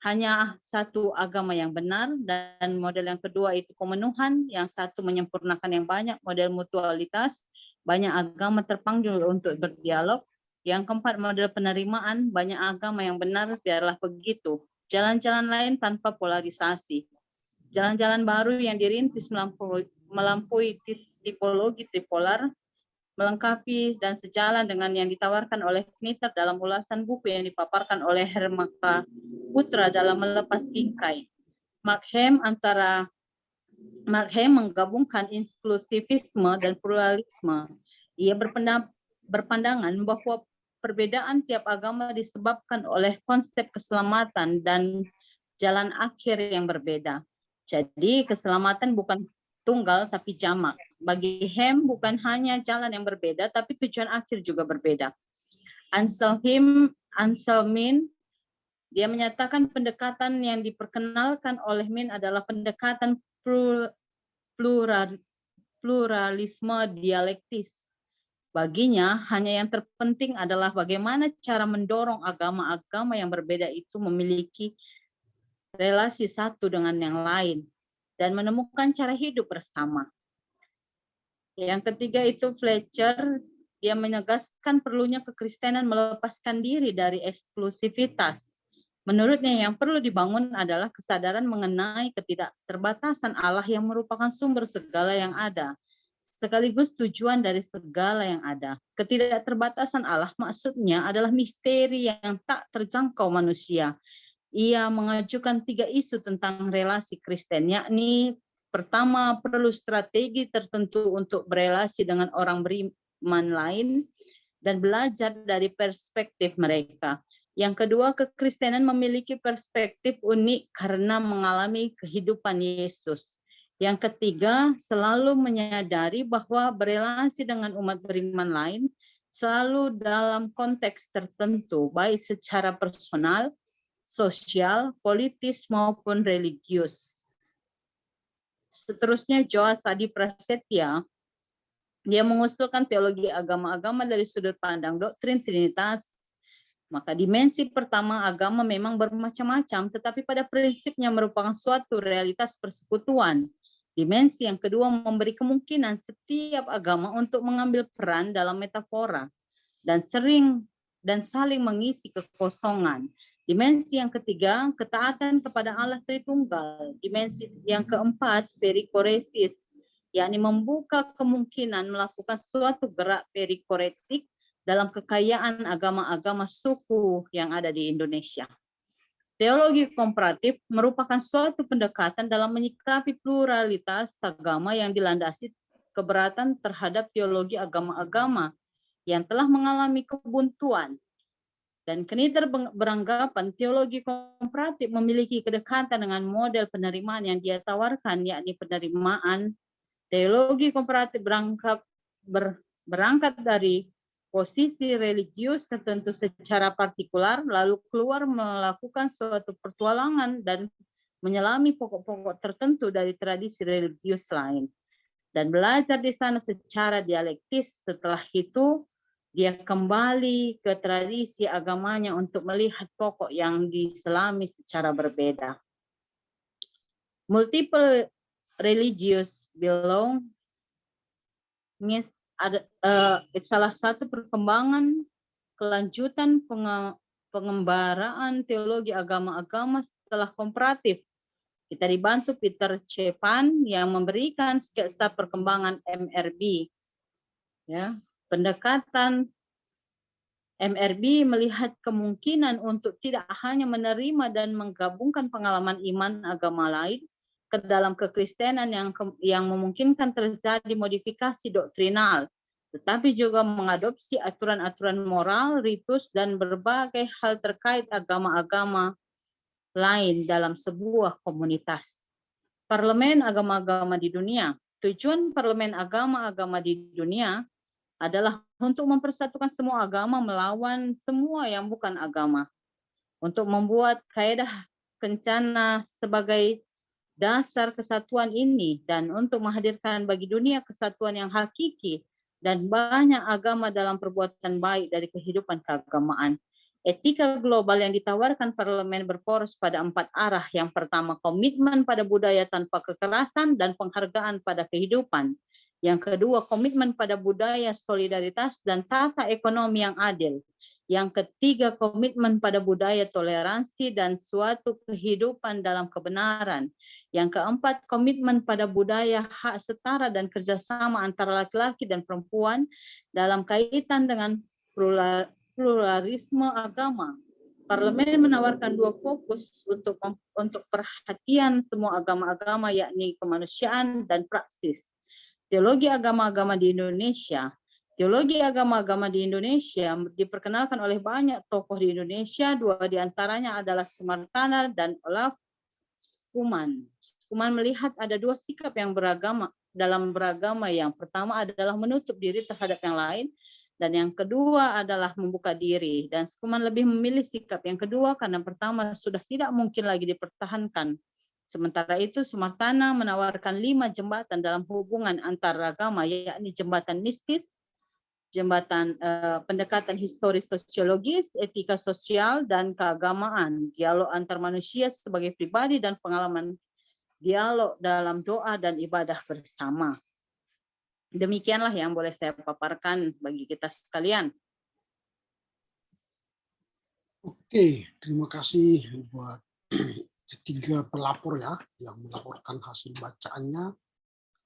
hanya satu agama yang benar, dan model yang kedua itu pemenuhan, yang satu menyempurnakan yang banyak, model mutualitas, banyak agama terpanggil untuk berdialog. Yang keempat, model penerimaan, banyak agama yang benar, biarlah begitu. Jalan-jalan lain tanpa polarisasi. Jalan-jalan baru yang dirintis melampaui tipologi tripolar, melengkapi dan sejalan dengan yang ditawarkan oleh Knitter dalam ulasan buku yang dipaparkan oleh Hermaka Putra dalam Melepas Bingkai. Mark Ham menggabungkan inklusivisme dan pluralisme. Ia berpandangan bahwa perbedaan tiap agama disebabkan oleh konsep keselamatan dan jalan akhir yang berbeda. Jadi keselamatan bukan tunggal tapi jamak. Bagi Ham bukan hanya jalan yang berbeda tapi tujuan akhir juga berbeda. Anselmin dia menyatakan pendekatan yang diperkenalkan oleh Min adalah pendekatan pluralisme dialektis. Baginya hanya yang terpenting adalah bagaimana cara mendorong agama-agama yang berbeda itu memiliki relasi satu dengan yang lain dan menemukan cara hidup bersama. Yang ketiga itu Fletcher, dia menegaskan perlunya kekristenan melepaskan diri dari eksklusivitas. Menurutnya yang perlu dibangun adalah kesadaran mengenai ketidakterbatasan Allah yang merupakan sumber segala yang ada, sekaligus tujuan dari segala yang ada. Ketidakterbatasan Allah maksudnya adalah misteri yang tak terjangkau manusia. Ia mengajukan 3 isu tentang relasi Kristen, yakni pertama, perlu strategi tertentu untuk berelasi dengan orang beriman lain dan belajar dari perspektif mereka. Yang kedua, kekristenan memiliki perspektif unik karena mengalami kehidupan Yesus. Yang ketiga, selalu menyadari bahwa berelasi dengan umat beriman lain selalu dalam konteks tertentu, baik secara personal, sosial, politis, maupun religius. Seterusnya, Joas Adi Prasetya, dia mengusulkan teologi agama-agama dari sudut pandang doktrin Trinitas. Maka dimensi pertama, agama memang bermacam-macam, tetapi pada prinsipnya merupakan suatu realitas persekutuan. Dimensi yang kedua memberi kemungkinan setiap agama untuk mengambil peran dalam metafora dan saling mengisi kekosongan. Dimensi yang ketiga, ketaatan kepada Allah Tritunggal. Dimensi yang keempat, perikoresis, yakni membuka kemungkinan melakukan suatu gerak perikoretik dalam kekayaan agama-agama suku yang ada di Indonesia. Teologi komparatif merupakan suatu pendekatan dalam menyikapi pluralitas agama yang dilandasi keberatan terhadap teologi agama-agama yang telah mengalami kebuntuan. Dan Kneider beranggapan teologi komparatif memiliki kedekatan dengan model penerimaan yang dia tawarkan, yakni penerimaan. Teologi komparatif berangkat dari posisi religius tertentu secara partikular, lalu keluar melakukan suatu pertualangan dan menyelami pokok-pokok tertentu dari tradisi religius lain. Dan belajar di sana secara dialektis. Setelah itu, dia kembali ke tradisi agamanya untuk melihat pokok yang diselami secara berbeda. Multiple religious belong salah satu perkembangan kelanjutan pengembaraan teologi agama-agama setelah komparatif. Kita dibantu Peter Cepan yang memberikan sketsa perkembangan MRB. Ya, pendekatan MRB melihat kemungkinan untuk tidak hanya menerima dan menggabungkan pengalaman iman agama lain ke dalam kekristenan yang memungkinkan terjadi modifikasi doktrinal, tetapi juga mengadopsi aturan-aturan moral, ritus, dan berbagai hal terkait agama-agama lain dalam sebuah komunitas. Parlemen agama-agama di dunia. Tujuan parlemen agama-agama di dunia adalah untuk mempersatukan semua agama melawan semua yang bukan agama. Untuk membuat kaedah kencana sebagai dasar kesatuan ini dan untuk menghadirkan bagi dunia kesatuan yang hakiki dan banyak agama dalam perbuatan baik dari kehidupan keagamaan. Etika global yang ditawarkan parlemen berporos pada 4 arah. Yang pertama, komitmen pada budaya tanpa kekerasan dan penghargaan pada kehidupan. Yang kedua, komitmen pada budaya solidaritas dan tata ekonomi yang adil. Yang ketiga, komitmen pada budaya toleransi dan suatu kehidupan dalam kebenaran. Yang keempat, komitmen pada budaya hak setara dan kerjasama antara laki-laki dan perempuan dalam kaitan dengan pluralisme agama. Parlemen menawarkan 2 fokus untuk perhatian semua agama-agama, yakni kemanusiaan dan praksis. Teologi agama-agama di Indonesia. Teologi agama-agama di Indonesia diperkenalkan oleh banyak tokoh di Indonesia. 2 diantaranya adalah Sumartana dan Olaf Skuman. Skuman melihat ada 2 sikap yang dalam beragama. Yang pertama adalah menutup diri terhadap yang lain, dan yang kedua adalah membuka diri. Dan Skuman lebih memilih sikap yang kedua karena pertama sudah tidak mungkin lagi dipertahankan. Sementara itu Sumartana menawarkan 5 jembatan dalam hubungan antar agama, yakni jembatan mistis, jembatan pendekatan historis sosiologis, etika sosial, dan keagamaan, dialog antar manusia sebagai pribadi, dan pengalaman dialog dalam doa dan ibadah bersama. Demikianlah yang boleh saya paparkan bagi kita sekalian. Oke, terima kasih buat ketiga pelapor ya yang melaporkan hasil bacaannya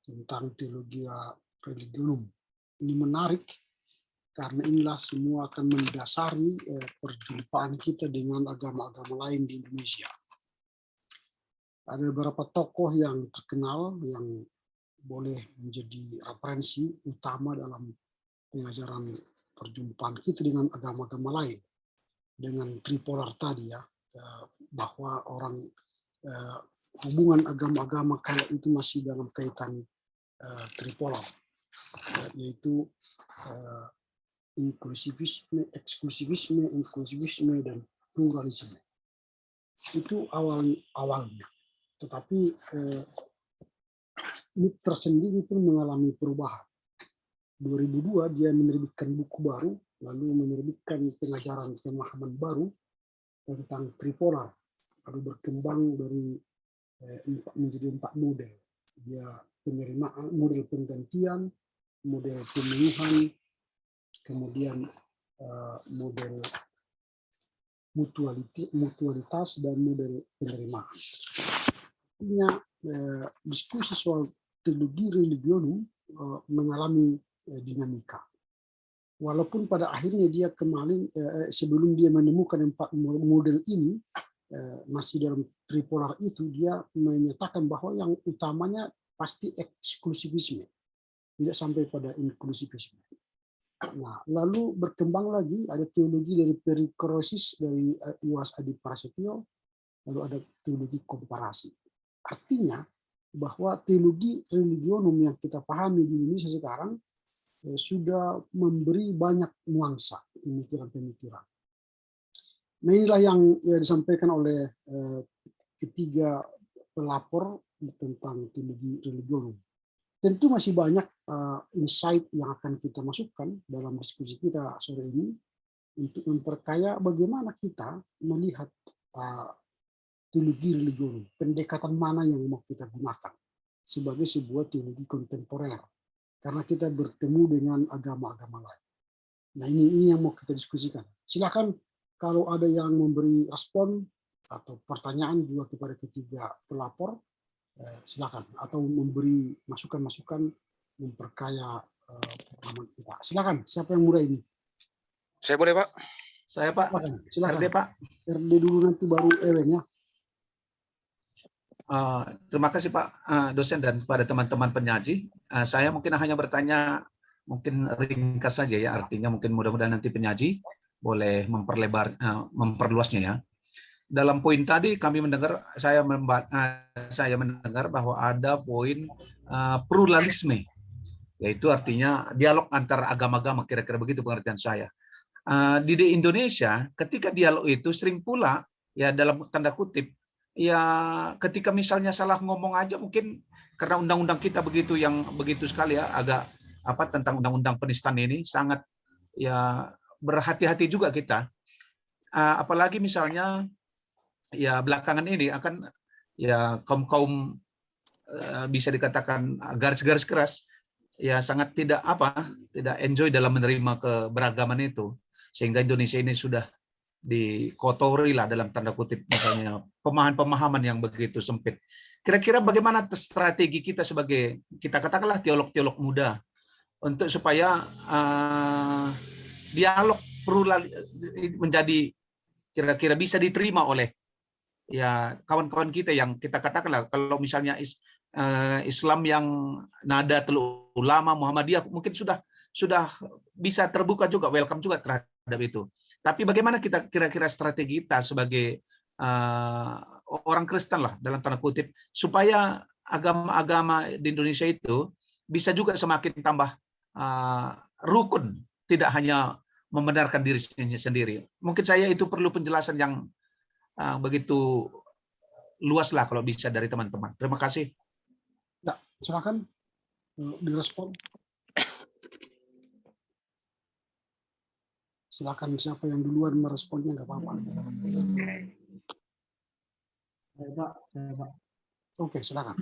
tentang teologi religionum. Ini menarik karena inilah semua akan mendasari perjumpaan kita dengan agama-agama lain di Indonesia. Ada beberapa tokoh yang terkenal yang boleh menjadi referensi utama dalam pengajaran perjumpaan kita dengan agama-agama lain. Dengan tripolar tadi ya, bahwa orang hubungan agama-agama kala itu masih dalam kaitan tripolar, yaitu inklusivisme, eksklusivisme, inklusivisme, dan pluralisme. Itu awalnya. Tetapi ini tersendiri pun mengalami perubahan. 2002 dia menerbitkan buku baru, lalu menerbitkan pengajaran pemahaman baru tentang tripolar, lalu berkembang dari menjadi 4 model. Dia penerimaan, model penggantian, model pemenuhan, kemudian model mutualitas dan model penerimaan. Artinya diskusi soal teologi religionum mengalami dinamika. Walaupun pada akhirnya dia kemarin sebelum dia menemukan 4 model ini masih dalam tripolar itu, dia menyatakan bahwa yang utamanya pasti eksklusivisme, tidak sampai pada inklusivisme. Nah, lalu berkembang lagi ada teologi dari perikrosis dari Iwas Adi Prasetyo, lalu ada teologi komparasi. Artinya bahwa teologi religionum yang kita pahami di Indonesia sekarang sudah memberi banyak nuansa pemikiran-pemikiran. Nah, inilah yang disampaikan oleh ketiga pelapor tentang teologi religionum. Tentu masih banyak insight yang akan kita masukkan dalam diskusi kita sore ini untuk memperkaya bagaimana kita melihat teologi religionum, pendekatan mana yang mau kita gunakan sebagai sebuah teologi kontemporer, karena kita bertemu dengan agama-agama lain. Nah, ini yang mau kita diskusikan. Silakan kalau ada yang memberi respon atau pertanyaan juga kepada ketiga pelapor, silakan, atau memberi masukan-masukan memperkaya pengalaman kita. Silakan, siapa yang mulai ini? Saya boleh, Pak? Saya, Pak. Silakan. RD, Pak. RD dulu, nanti baru Eren ya. Terima kasih Pak dosen dan pada teman-teman penyaji. Saya mungkin hanya bertanya, mungkin ringkas saja ya, artinya mungkin mudah-mudahan nanti penyaji boleh memperluasnya ya. Dalam poin tadi kami mendengar, saya mendengar bahwa ada poin pluralisme, yaitu artinya dialog antar agama-agama, kira-kira begitu pengertian saya. Di Indonesia, ketika dialog itu sering pula ya dalam tanda kutip, ya ketika misalnya salah ngomong aja mungkin karena undang-undang kita begitu sekali ya, agak tentang undang-undang penistaan ini sangat ya berhati-hati juga kita. Apalagi misalnya ya belakangan ini akan ya kaum bisa dikatakan garis-garis keras ya sangat tidak enjoy dalam menerima keberagaman itu, sehingga Indonesia ini sudah dikotori lah dalam tanda kutip, misalnya pemahaman yang begitu sempit. Kira-kira bagaimana strategi kita sebagai, kita katakanlah teolog-teolog muda, untuk supaya dialog perlu menjadi kira-kira bisa diterima oleh ya kawan-kawan kita yang kita katakanlah, kalau misalnya Islam yang Nahdlatul Ulama, Muhammadiyah mungkin sudah bisa terbuka juga, welcome juga terhadap itu. Tapi bagaimana kita kira-kira strategi kita sebagai orang Kristen lah dalam tanda kutip, supaya agama-agama di Indonesia itu bisa juga semakin tambah rukun, tidak hanya membenarkan diri sendiri. Mungkin saya itu perlu penjelasan yang begitu luas lah kalau bisa dari teman-teman. Terima kasih. Ya, silakan direspon. Silakan, siapa yang duluan meresponnya nggak apa-apa. Saya Pak. Oke, silakan.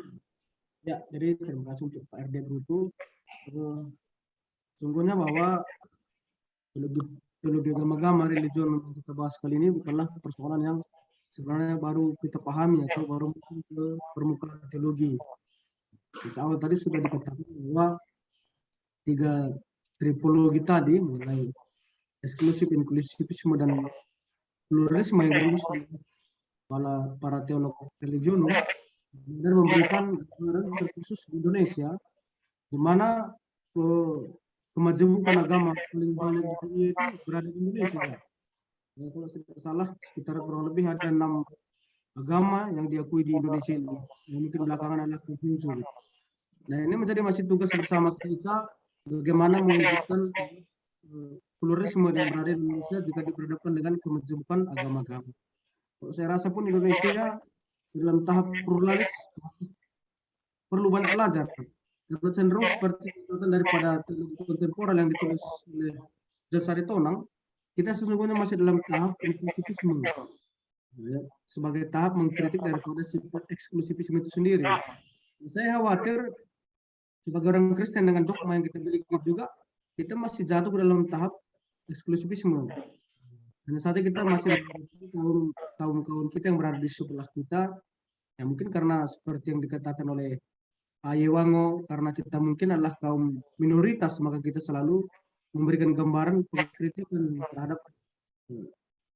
Ya, jadi terima kasih untuk Pak RD Brutu. Sungguhnya bahwa teologi agama-agama religion yang kita bahas kali ini bukanlah persoalan yang sebenarnya baru kita pahami atau baru ke permukaan teologi. Kita awal tadi sudah dikatakan bahwa 3 tripologi tadi, mulai eksklusif, inklusivisme, dan pluralisme yang dirumuskan para teolog religionum, dan memberikan gambaran terkhusus di Indonesia, di mana kemajemukan agama paling banyak di dunia itu berada di Indonesia. Ya, kalau tidak salah sekitar kurang lebih ada 6 agama yang diakui di Indonesia ini, yang mungkin belakangan adalah muncul. Nah, ini menjadi masih tugas bersama kita bagaimana mewujudkan pluralisme yang berada di Indonesia jika diperhadapkan dengan kemajemukan agama-agama. Kalau saya rasa pun Indonesia dalam tahap pluralis perlu banyak belajar. Karena cenderung seperti daripada teologi kontemporer yang ditulis oleh Jasari Tonang, kita sesungguhnya masih dalam tahap inklusivisme, ya, sebagai tahap mengkritik daripada sifat eksklusivisme itu sendiri. Saya khawatir sebagai orang Kristen dengan dogma yang kita miliki juga, kita masih jatuh ke dalam tahap eksklusivisme. hanya saja kita masih kaum kita yang berada di sebelah kita, ya mungkin karena seperti yang dikatakan oleh Ayewango, karena kita mungkin adalah kaum minoritas, maka kita selalu memberikan gambaran pengkritikan terhadap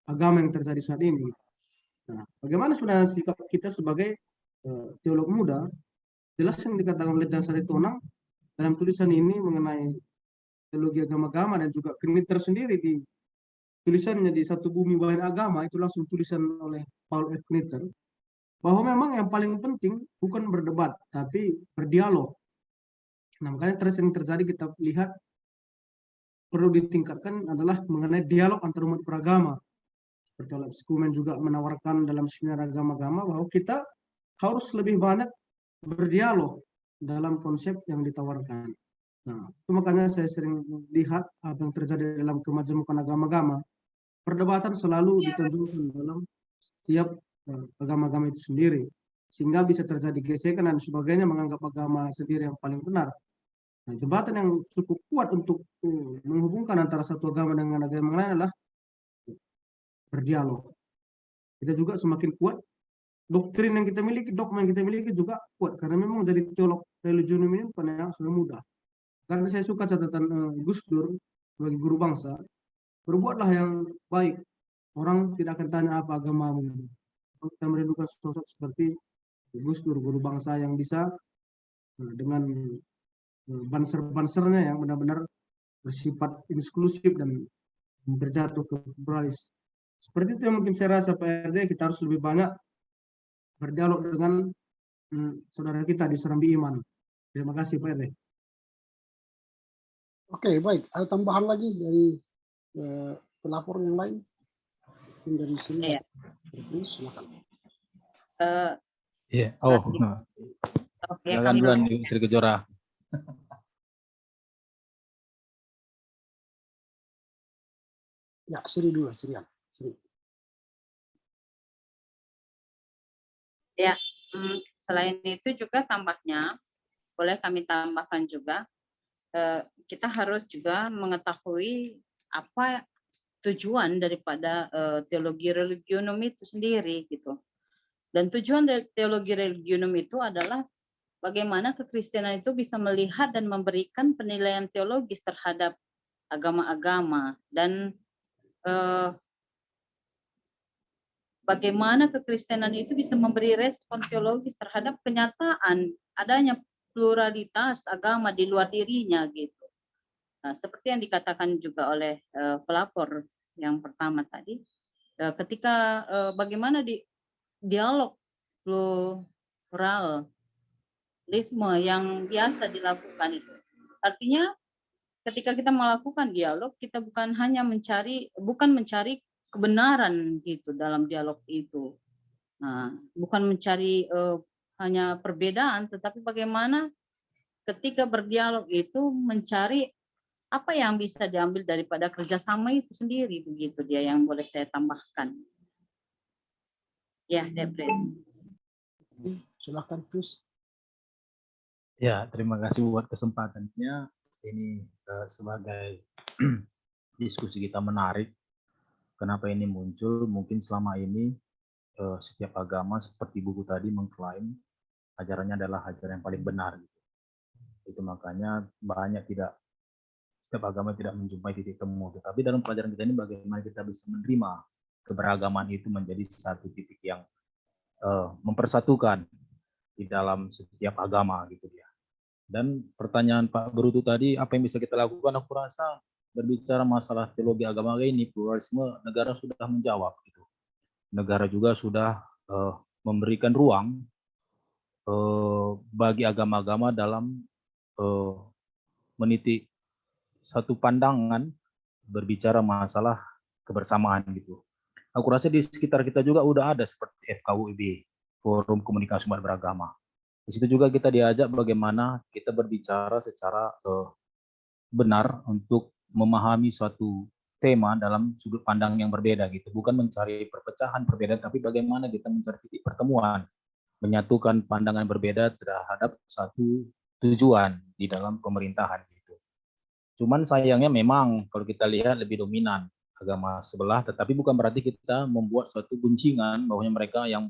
agama yang terjadi saat ini. Nah, bagaimana sebenarnya sikap kita sebagai teolog muda? Jelas yang dikatakan oleh Jan Sari Tonang dalam tulisan ini mengenai teologi agama-agama dan juga Kniter sendiri di tulisannya di Satu Bumi Banyak Agama, itu langsung tulisan oleh Paul F. Kniter, bahwa memang yang paling penting bukan berdebat, tapi berdialog. Nah, makanya terus yang terjadi kita lihat perlu ditingkatkan adalah mengenai dialog antar umat beragama. Seperti oleh Skumen juga menawarkan dalam seminar agama-agama bahwa kita harus lebih banyak berdialog dalam konsep yang ditawarkan. Nah, itu makanya saya sering lihat apa yang terjadi dalam kemajemukan agama-agama. Perdebatan selalu ditunjukkan dalam setiap agama-agama itu sendiri, sehingga bisa terjadi gesekan dan sebagainya, menganggap agama sendiri yang paling benar. Nah, jembatan yang cukup kuat untuk menghubungkan antara satu agama dengan agama lain adalah berdialog. Kita juga semakin kuat, doktrin yang kita miliki, dogma yang kita miliki juga kuat, karena memang jadi teolog religion ini bukan yang sudah mudah. Karena saya suka catatan Gus Dur sebagai guru bangsa, berbuatlah yang baik, orang tidak akan tanya apa agamamu. Kita merindukan sosok seperti Gus Dur, guru bangsa yang bisa dengan banser-bansernya yang benar-benar bersifat inklusif dan berjatuh ke pluralis. Seperti itu yang mungkin saya rasa PRD kita harus lebih banyak berdialog dengan saudara kita di Serambi Iman. Terima kasih PRD. Oke, baik. Ada tambahan lagi dari pelapor yang lain? Dari sini. Iya. Silakan. Iya. Oke, Silakan duluan Sri Kejora. Ya, Sri dulu, Srian. Sri. Ya, selain itu juga tambahnya, boleh kami tambahkan juga, kita harus juga mengetahui apa tujuan daripada teologi religionum itu sendiri gitu. Dan tujuan dari teologi religionum itu adalah bagaimana kekristenan itu bisa melihat dan memberikan penilaian teologis terhadap agama-agama, dan bagaimana kekristenan itu bisa memberi respons teologis terhadap kenyataan adanya pluralitas agama di luar dirinya gitu. Nah, seperti yang dikatakan juga oleh pelapor yang pertama tadi, ketika bagaimana dialog pluralisme yang biasa dilakukan itu, artinya ketika kita melakukan dialog, kita bukan mencari kebenaran gitu dalam dialog itu. Nah, bukan mencari hanya perbedaan, tetapi bagaimana ketika berdialog itu mencari apa yang bisa diambil daripada kerjasama itu sendiri, begitu dia yang boleh saya tambahkan. Ya, Depres. Silakan, Chris. Ya, terima kasih buat kesempatannya. Ini sebagai diskusi kita menarik. Kenapa ini muncul? Mungkin selama ini setiap agama seperti buku tadi mengklaim ajarannya adalah ajaran yang paling benar. Itu makanya setiap agama tidak menjumpai titik temu. Tetapi dalam pelajaran kita ini bagaimana kita bisa menerima keberagaman itu menjadi satu titik yang mempersatukan di dalam setiap agama gitu ya. Dan pertanyaan Pak Brutu tadi, apa yang bisa kita lakukan? Aku rasa berbicara masalah teologi agama ini, pluralisme, negara sudah menjawab gitu. Negara juga sudah memberikan ruang bagi agama-agama dalam meniti satu pandangan berbicara masalah kebersamaan gitu. Aku rasa di sekitar kita juga udah ada seperti FKUIB, Forum Komunikasi Umat Beragama. Di situ juga kita diajak bagaimana kita berbicara secara benar untuk memahami suatu tema dalam sudut pandang yang berbeda gitu. Bukan mencari perpecahan perbedaan, tapi bagaimana kita mencari titik pertemuan, menyatukan pandangan berbeda terhadap satu tujuan di dalam pemerintahan gitu. Cuman sayangnya memang kalau kita lihat lebih dominan agama sebelah, tetapi bukan berarti kita membuat suatu guncingan bahwanya mereka yang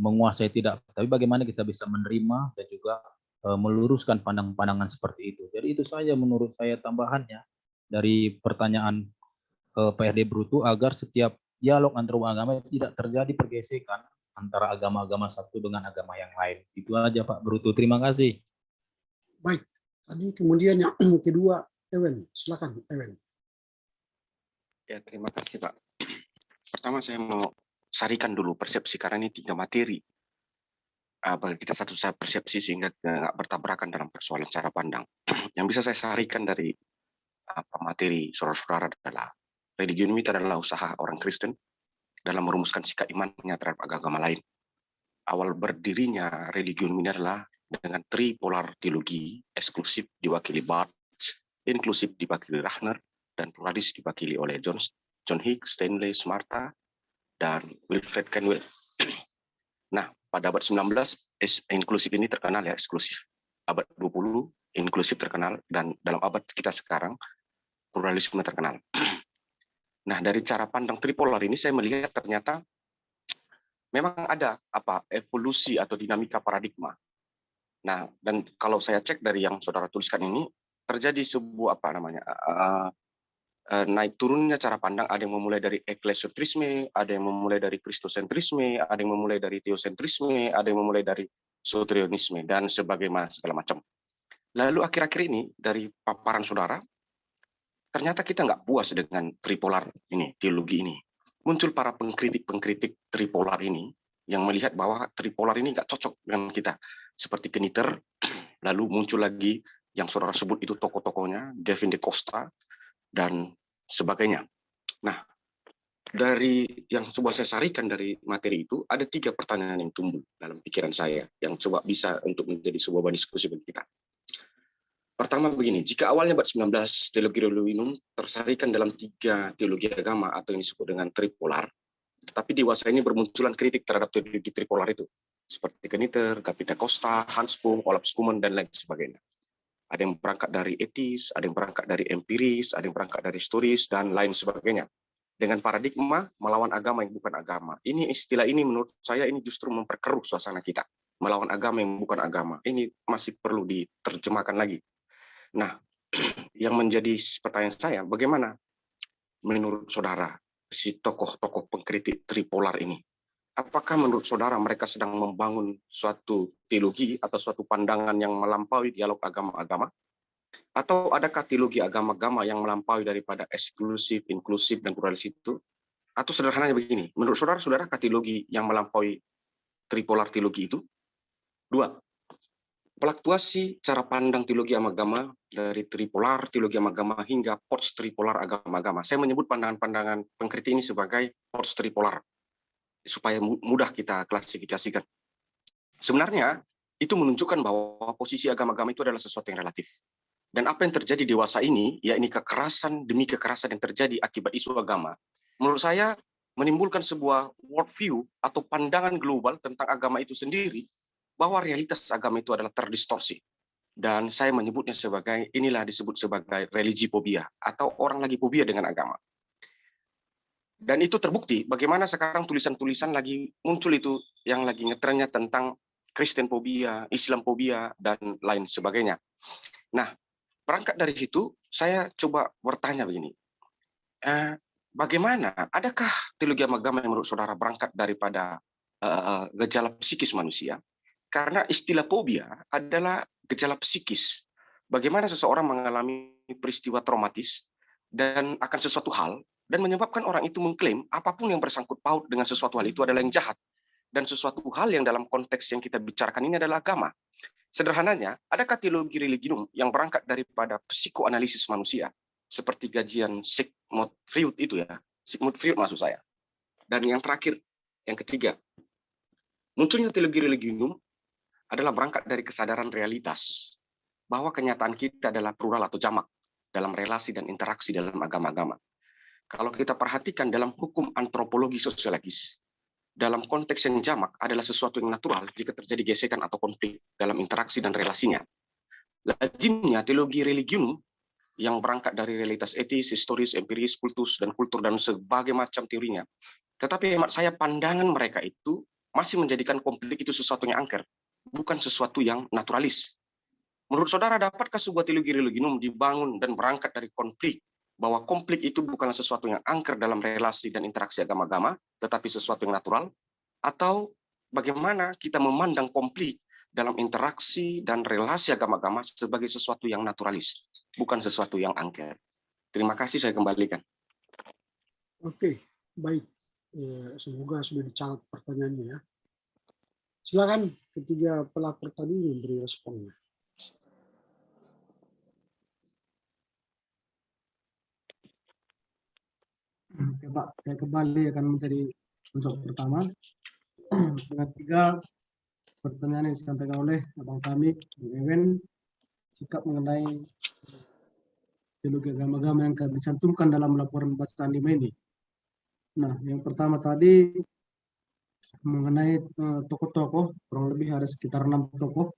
menguasai, tidak. Tapi bagaimana kita bisa menerima dan juga meluruskan pandangan-pandangan seperti itu. Jadi itu saja menurut saya tambahannya dari pertanyaan PRD Brutu, agar setiap dialog antar agama tidak terjadi pergesekan antara agama-agama satu dengan agama yang lain. Itu aja Pak Brutu. Terima kasih. Baik. Tadi kemudian yang kedua, Ewen. Silakan, Ewen. Ya, terima kasih Pak. Pertama saya mau sarikan dulu persepsi, karena ini 3 materi. Bagi kita satu persepsi sehingga nggak bertabrakan dalam persoalan cara pandang. Yang bisa saya sarikan dari materi saudara-saudara adalah religion itu adalah usaha orang Kristen dalam merumuskan sikap imannya terhadap agama lain. Awal berdirinya religion ini adalah dengan tripolar teologi, eksklusif diwakili Barth, inklusif diwakili Rahner, dan pluralis diwakili oleh John Hicks, Stanley Smarta, dan Wilfred Kenwell. Nah, pada abad 19, inklusif ini terkenal ya, eksklusif. Abad 20, inklusif terkenal, dan dalam abad kita sekarang, pluralisme terkenal. Nah, dari cara pandang tripolar ini saya melihat ternyata memang ada evolusi atau dinamika paradigma. Nah, dan kalau saya cek dari yang saudara tuliskan ini, terjadi sebuah naik turunnya cara pandang. Ada yang memulai dari eklesiotrisme, ada yang memulai dari kristosentrisme, ada yang memulai dari teosentrisme, ada yang memulai dari soterionisme, dan sebagainya segala macam. Lalu akhir-akhir ini dari paparan saudara, ternyata kita nggak puas dengan tripolar ini, teologi ini. Muncul para pengkritik tripolar ini yang melihat bahwa tripolar ini nggak cocok dengan kita. Seperti Kniter, lalu muncul lagi yang saudara sebut itu tokoh-tokohnya, Gavin de Costa, dan sebagainya. Nah, dari yang coba saya sarikan dari materi itu, ada 3 pertanyaan yang tumbuh dalam pikiran saya, yang coba bisa untuk menjadi sebuah bahan diskusi bagi kita. Pertama begini, jika awalnya abad 19 teologi religium tersarikan dalam 3 teologi agama atau yang disebut dengan tripolar, tetapi dewasa ini bermunculan kritik terhadap teologi tripolar itu, seperti Kniter, Gavin de Costa, Hans Bohm, Olaf Schumann, dan lain sebagainya. Ada yang berangkat dari etis, ada yang berangkat dari empiris, ada yang berangkat dari historis, dan lain sebagainya. Dengan paradigma melawan agama yang bukan agama. Ini istilah ini menurut saya ini justru memperkeruh suasana kita. Melawan agama yang bukan agama. Ini masih perlu diterjemahkan lagi. Nah, yang menjadi pertanyaan saya, bagaimana menurut saudara si tokoh-tokoh pengkritik tripolar ini? Apakah menurut saudara mereka sedang membangun suatu teologi atau suatu pandangan yang melampaui dialog agama-agama? Atau adakah teologi agama-agama yang melampaui daripada eksklusif, inklusif, dan pluralis itu? Atau sederhananya begini, menurut saudara, saudarakah teologi yang melampaui tripolar teologi itu? 2. Fluktuasi cara pandang teologi agama dari tripolar teologi agama hingga post-tripolar agama-agama. Saya menyebut pandangan-pandangan pengkritik ini sebagai post-tripolar, supaya mudah kita klasifikasikan. Sebenarnya itu menunjukkan bahwa posisi agama-agama itu adalah sesuatu yang relatif. Dan apa yang terjadi dewasa ini, yakni kekerasan demi kekerasan yang terjadi akibat isu agama, menurut saya menimbulkan sebuah worldview atau pandangan global tentang agama itu sendiri, bahwa realitas agama itu adalah terdistorsi. Dan saya menyebutnya sebagai, inilah disebut sebagai religifobia, atau orang lagi fobia dengan agama. Dan itu terbukti bagaimana sekarang tulisan-tulisan lagi muncul itu yang lagi ngetrennya tentang Kristenfobia, Islamfobia, dan lain sebagainya. Nah, berangkat dari situ, saya coba bertanya begini. Bagaimana, adakah teologi agama yang menurut saudara berangkat daripada gejala psikis manusia? Karena istilah fobia adalah gejala psikis. Bagaimana seseorang mengalami peristiwa traumatis dan akan sesuatu hal, dan menyebabkan orang itu mengklaim apapun yang bersangkut paut dengan sesuatu hal itu adalah yang jahat. Dan sesuatu hal yang dalam konteks yang kita bicarakan ini adalah agama. Sederhananya, adakah teologi religium yang berangkat daripada psikoanalisis manusia? Seperti kajian Sigmund Freud itu ya. Sigmund Freud maksud saya. Dan yang terakhir, yang ketiga, munculnya teologi religium adalah berangkat dari kesadaran realitas. Bahwa kenyataan kita adalah plural atau jamak dalam relasi dan interaksi dalam agama-agama. Kalau kita perhatikan dalam hukum antropologi sosiologis, dalam konteks yang jamak adalah sesuatu yang natural jika terjadi gesekan atau konflik dalam interaksi dan relasinya. Lazimnya teologi religium yang berangkat dari realitas etis, historis, empiris, kultus, dan kultur, dan sebagai macam teorinya. Tetapi hemat saya pandangan mereka itu masih menjadikan konflik itu sesuatu yang angker, bukan sesuatu yang naturalis. Menurut saudara, dapatkah sebuah teologi religium dibangun dan berangkat dari konflik, bahwa konflik itu bukanlah sesuatu yang angker dalam relasi dan interaksi agama-agama, tetapi sesuatu yang natural? Atau bagaimana kita memandang konflik dalam interaksi dan relasi agama-agama sebagai sesuatu yang naturalis, bukan sesuatu yang angker? Terima kasih, saya kembalikan. Oke, baik. Semoga sudah dicatat pertanyaannya ya. Silakan ketiga pelapor tadi memberi responnya. Oke Pak, saya kembali akan menjadi unsur pertama. Dengan 3 pertanyaan yang disampaikan oleh Abang kami, Ewen, sikap mengenai teologi agama-agama yang kami cantumkan dalam laporan bacaan 5 ini. Nah, yang pertama tadi mengenai tokoh-tokoh, kurang lebih ada sekitar 6 tokoh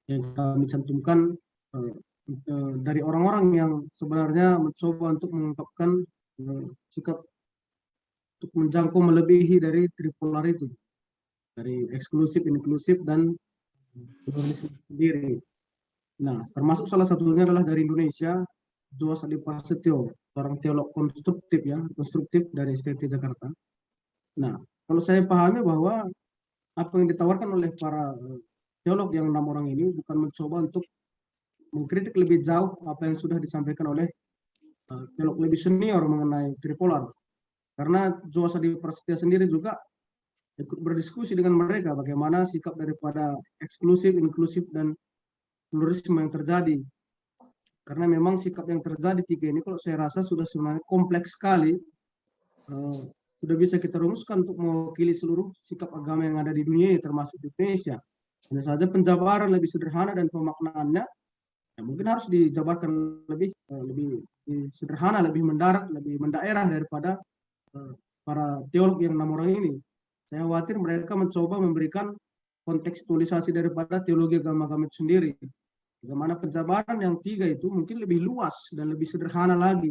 yang kami cantumkan dari orang-orang yang sebenarnya mencoba untuk mengungkapkan sikap untuk menjangkau melebihi dari tripolar itu, dari eksklusif, inklusif, dan pluralisme sendiri. Nah, termasuk salah satunya adalah dari Indonesia, Joas Adi Prasetyo, seorang teolog konstruktif dari STT Jakarta. Nah, kalau saya pahami bahwa apa yang ditawarkan oleh para teolog yang 6 orang ini bukan mencoba untuk mengkritik lebih jauh apa yang sudah disampaikan oleh teolog lebih senior mengenai tripolar. Karena Joas Adi Prasetyo sendiri juga ikut berdiskusi dengan mereka bagaimana sikap daripada eksklusif, inklusif, dan pluralisme yang terjadi. Karena memang sikap yang terjadi 3 ini kalau saya rasa sudah sebenarnya kompleks sekali, sudah bisa kita rumuskan untuk mewakili seluruh sikap agama yang ada di dunia, termasuk di Indonesia. Hanya saja penjabaran lebih sederhana dan pemaknaannya ya mungkin harus dijabarkan lebih sederhana, lebih mendarat, lebih mendaerah daripada para teolog yang 6 orang ini. Saya khawatir mereka mencoba memberikan kontekstualisasi daripada teologi agama-agama itu sendiri. Bagaimana penjabaran yang 3 itu mungkin lebih luas dan lebih sederhana lagi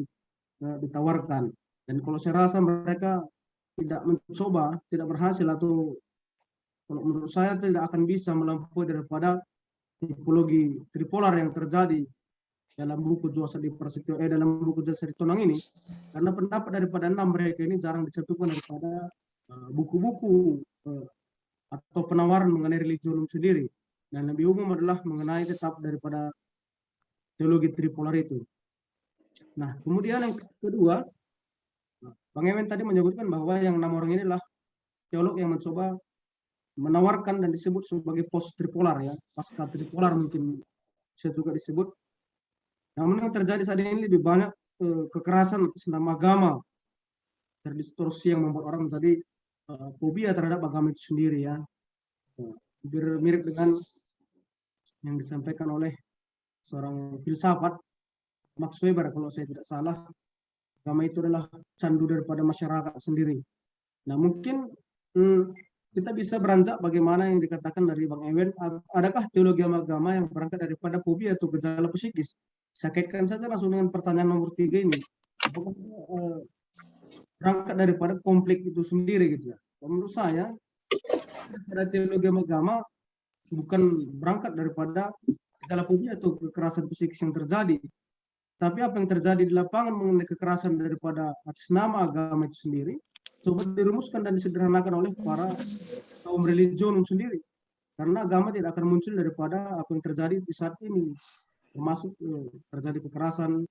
ditawarkan. Dan kalau saya rasa mereka tidak mencoba, tidak berhasil, atau kalau menurut saya tidak akan bisa melampaui daripada tipologi tripolar yang terjadi dalam buku Joas Adi Prasetyo dalam buku Joas Adi Tonang ini, karena pendapat daripada 6 mereka ini jarang dicantumkan daripada buku-buku atau penawaran mengenai religion sendiri, dan lebih umum adalah mengenai tetap daripada teologi tripolar itu. Nah, kemudian yang kedua, Bang Ewen tadi menyebutkan bahwa yang 6 orang ini adalah teolog yang mencoba menawarkan dan disebut sebagai post tripolar ya, pasca tripolar mungkin bisa juga disebut. Namun yang terjadi saat ini lebih banyak kekerasan atas nama agama, terdistorsi yang membuat orang menjadi fobia terhadap agama itu sendiri ya. Mirip dengan yang disampaikan oleh seorang filsafat Max Weber kalau saya tidak salah, agama itu adalah candu daripada masyarakat sendiri. Nah, mungkin kita bisa beranjak bagaimana yang dikatakan dari Bang Ewen, adakah teologi agama yang berangkat daripada fobia atau gejala psikis? Saya kaitkan saja langsung dengan pertanyaan nomor 3 ini. Apakah berangkat daripada konflik itu sendiri gitu ya? Menurut saya, teologi agama bukan berangkat daripada gejala fobia atau kekerasan psikis yang terjadi. Tapi apa yang terjadi di lapangan mengenai kekerasan daripada atas nama agama itu sendiri, coba dirumuskan dan disederhanakan oleh para kaum religion sendiri. Karena agama tidak akan muncul daripada apa yang terjadi di saat ini. Termasuk terjadi kekerasan,